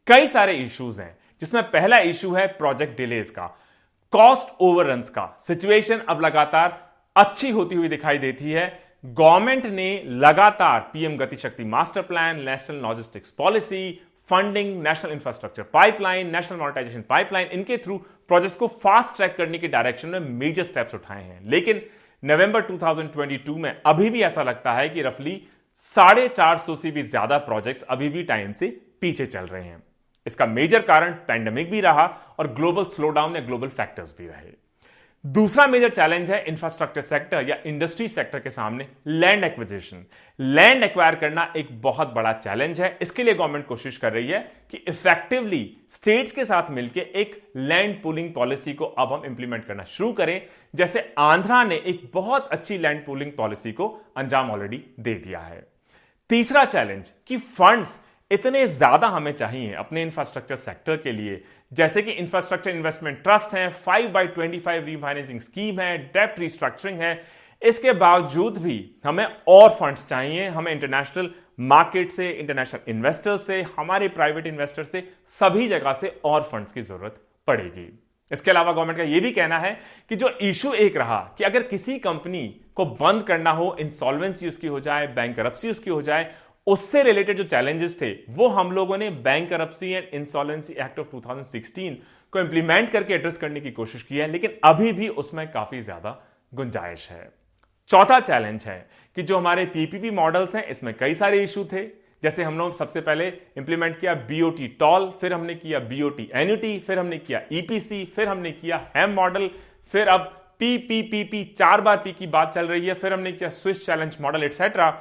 कई सारे इश्यूज हैं, जिसमें पहला इशू है प्रोजेक्ट डिलेज का, कॉस्ट ओवररन्स का। सिचुएशन अब लगातार अच्छी होती हुई दिखाई देती है। गवर्नमेंट ने लगातार पीएम गति शक्ति master plan, national logistics policy, funding, national infrastructure pipeline, national monetisation pipeline, इनके थ्रू प्रोजेक्ट्स को फास्ट ट्रैक करने की डायरेक्शन में मेजर स्टेप्स उठाए हैं। लेकिन नवंबर 2022 में अभी भी ऐसा लगता है कि रफली 450 से भी ज्यादा प्रोजेक्ट्स अभी भी टाइम से पीछे चल रहे हैं। इसका मेजर कारण पैंडेमिक भी रहा और ग्लोबल स्लोडाउन या ग्लोबल फैक्टर्स भी रहे। दूसरा मेजर चैलेंज है इंफ्रास्ट्रक्चर सेक्टर या इंडस्ट्री सेक्टर के सामने लैंड एक्विजिशन। लैंड एक्वायर करना एक बहुत बड़ा चैलेंज है। इसके लिए गवर्नमेंट कोशिश कर रही है कि इफेक्टिवली स्टेट्स के साथ मिलकर एक लैंड पूलिंग पॉलिसी को अब हम इंप्लीमेंट करना शुरू करें। जैसे आंध्रा ने एक बहुत अच्छी लैंड पूलिंग पॉलिसी को अंजाम ऑलरेडी दे दिया है। तीसरा चैलेंज कि फंड्स इतने ज्यादा हमें चाहिए अपने इंफ्रास्ट्रक्चर सेक्टर के लिए, जैसे कि इंफ्रास्ट्रक्चर इन्वेस्टमेंट ट्रस्ट है, 5x25 रीफाइनेंसिंग स्कीम है, डेप्ट रिस्ट्रक्चरिंग है। इसके बावजूद भी हमें और फंड्स चाहिए। हमें इंटरनेशनल मार्केट से, इंटरनेशनल इन्वेस्टर्स से, हमारे प्राइवेट इन्वेस्टर से, सभी जगह से और फंड्स की जरूरत पड़ेगी। इसके अलावा गवर्नमेंट का यह भी कहना है कि जो इशू एक रहा कि अगर किसी कंपनी को बंद करना हो, इंसॉल्वेंसी उसकी हो जाए, बैंकरप्सी उसकी हो जाए, उससे रिलेटेड जो चैलेंजेस थे वो हम लोगों ने bankruptcy and insolvency act of 2016 को इंप्लीमेंट करके एड्रेस करने की कोशिश की है, लेकिन अभी भी उसमें काफी ज्यादा गुंजाइश है। चौथा चैलेंज है कि जो हमारे पीपीपी मॉडल्स हैं इसमें कई सारे इशू थे। जैसे हम लोग सबसे पहले इंप्लीमेंट किया बीओटी टॉल, फिर हमने किया बीओटी एन्युटी, फिर हमने किया ईपीसी, फिर हमने किया हैम मॉडल, फिर अब पीपीपीपी 4 बार पी की बात चल रही है, फिर हमने किया स्विस चैलेंज मॉडल एटसेट्रा।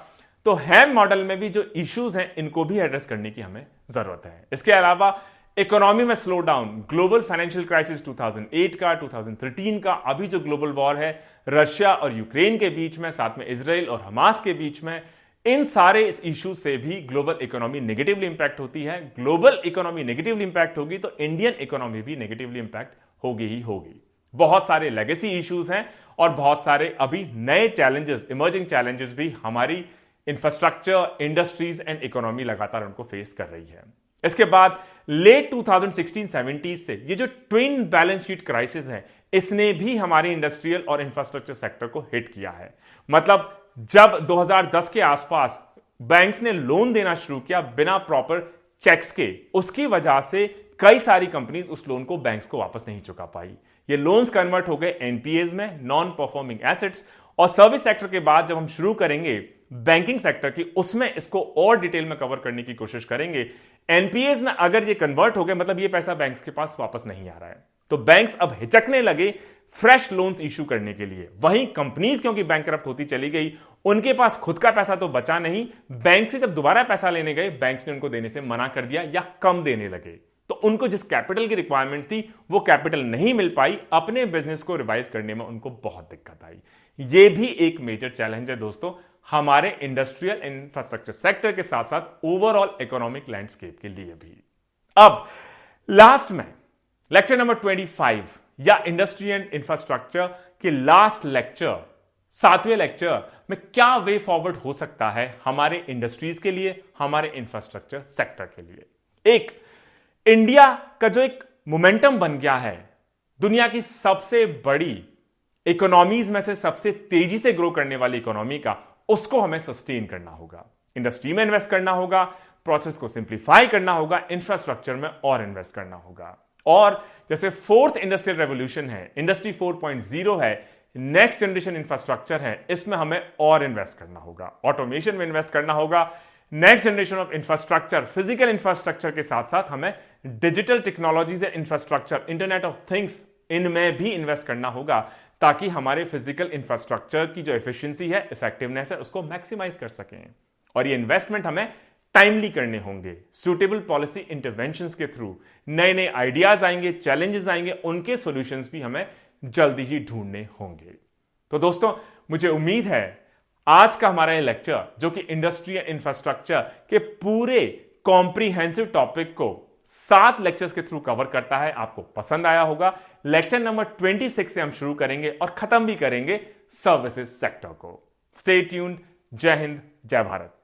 तो हैम मॉडल में भी जो इश्यूज हैं इनको भी एड्रेस करने की हमें जरूरत है। इसके अलावा इकोनॉमी में slow down, global financial crisis 2008 का, 2013 का, अभी जो ग्लोबल वॉर है रशिया और यूक्रेन के बीच में, साथ में इजराइल और हमास के बीच में, इन सारे इश्यूज से भी ग्लोबल इकोनॉमी नेगेटिवली इंपैक्ट होती है। ग्लोबल इकोनॉमी नेगेटिवली इंपैक्ट होगी तो इंडियन इकोनॉमी भी नेगेटिवली इंपैक्ट होगी ही होगी। बहुत सारे लेगेसी इश्यूज हैं और बहुत सारे अभी नए चैलेंजेस, इमर्जिंग चैलेंजेस भी हमारी इंफ्रास्ट्रक्चर, इंडस्ट्रीज एंड इकोनॉमी लगातार उनको फेस कर रही है। इसके बाद लेट 2016-17 से ये जो ट्विन बैलेंस शीट क्राइसिस है इसने भी हमारे इंडस्ट्रियल और इंफ्रास्ट्रक्चर सेक्टर को हिट किया है। मतलब जब 2010 के आसपास बैंक्स ने लोन देना शुरू किया बिना प्रॉपर चेक्स के, उसकी वजह से कई सारी कंपनीज उस लोन को बैंक्स को वापस नहीं चुका पाई। ये लोन्स कन्वर्ट हो गए एनपीएज में, नॉन परफॉर्मिंग एसेट्स। और सर्विस सेक्टर के बाद जब हम शुरू करेंगे बैंकिंग सेक्टर की, उसमें इसको और डिटेल में कवर करने की कोशिश करेंगे। एनपीएस में अगर ये कन्वर्ट हो गए, मतलब ये पैसा बैंक्स के पास वापस नहीं आ रहा है, तो बैंक्स अब हिचकने लगे फ्रेश लोन्स इशू करने के लिए। वहीं कंपनीज क्योंकि बैंकरप्ट होती चली गई, उनके पास खुद का पैसा तो बचा नहीं, बैंक से जब दोबारा पैसा लेने गए, बैंक्स ने उनको देने से मना कर दिया या कम देने लगे। तो उनको जिस कैपिटल की रिक्वायरमेंट थी वो कैपिटल नहीं मिल पाई, अपने बिजनेस को रिवाइज करने में उनको बहुत दिक्कत आई। ये भी एक मेजर चैलेंज है दोस्तों हमारे इंडस्ट्रियल इंफ्रास्ट्रक्चर सेक्टर के साथ साथ ओवरऑल इकोनॉमिक लैंडस्केप के लिए भी। अब लास्ट में लेक्चर नंबर 25 या इंडस्ट्री एंड इंफ्रास्ट्रक्चर के लास्ट लेक्चर, 7वें लेक्चर में क्या वे फॉरवर्ड हो सकता है हमारे इंडस्ट्रीज के लिए, हमारे इंफ्रास्ट्रक्चर सेक्टर के लिए। एक इंडिया का जो एक मोमेंटम बन गया है, दुनिया की सबसे बड़ी इकोनॉमीज में से सबसे तेजी से ग्रो करने वाली इकोनॉमी का, उसको हमें सस्टेन करना होगा। इंडस्ट्री में इन्वेस्ट करना होगा, प्रोसेस को सिंप्लीफाई करना होगा, इंफ्रास्ट्रक्चर में और इन्वेस्ट करना होगा। और जैसे फोर्थ इंडस्ट्रियल रेवोल्यूशन है, इंडस्ट्री 4.0 है, नेक्स्ट जनरेशन इंफ्रास्ट्रक्चर है, इसमें हमें और इन्वेस्ट करना होगा, ऑटोमेशन में इन्वेस्ट करना होगा। Next generation of infrastructure, physical infrastructure के साथ साथ हमें digital technologies infrastructure, internet of things, इनमें भी इन्वेस्ट करना होगा ताकि हमारे फिजिकल इंफ्रास्ट्रक्चर की जो एफिशिएंसी है, इफेक्टिवनेस है, उसको मैक्सिमाइज कर सकें। और ये इन्वेस्टमेंट हमें टाइमली करने होंगे, सुटेबल पॉलिसी इंटरवेंशंस के थ्रू। नए नए आइडियाज आएंगे, चैलेंजेस आएंगे, उनके सॉल्यूशंस भी हमें जल्दी ही ढूंढने होंगे। तो दोस्तों, मुझे उम्मीद है आज का हमारा ये लेक्चर, जो कि इंडस्ट्री एंड इंफ्रास्ट्रक्चर के पूरे कॉम्प्रिहेंसिव टॉपिक को 7 लेक्चर्स के थ्रू कवर करता है, आपको पसंद आया होगा। लेक्चर नंबर 26 से हम शुरू करेंगे और खत्म भी करेंगे सर्विसेज सेक्टर को। Stay tuned. जय हिंद, जय भारत।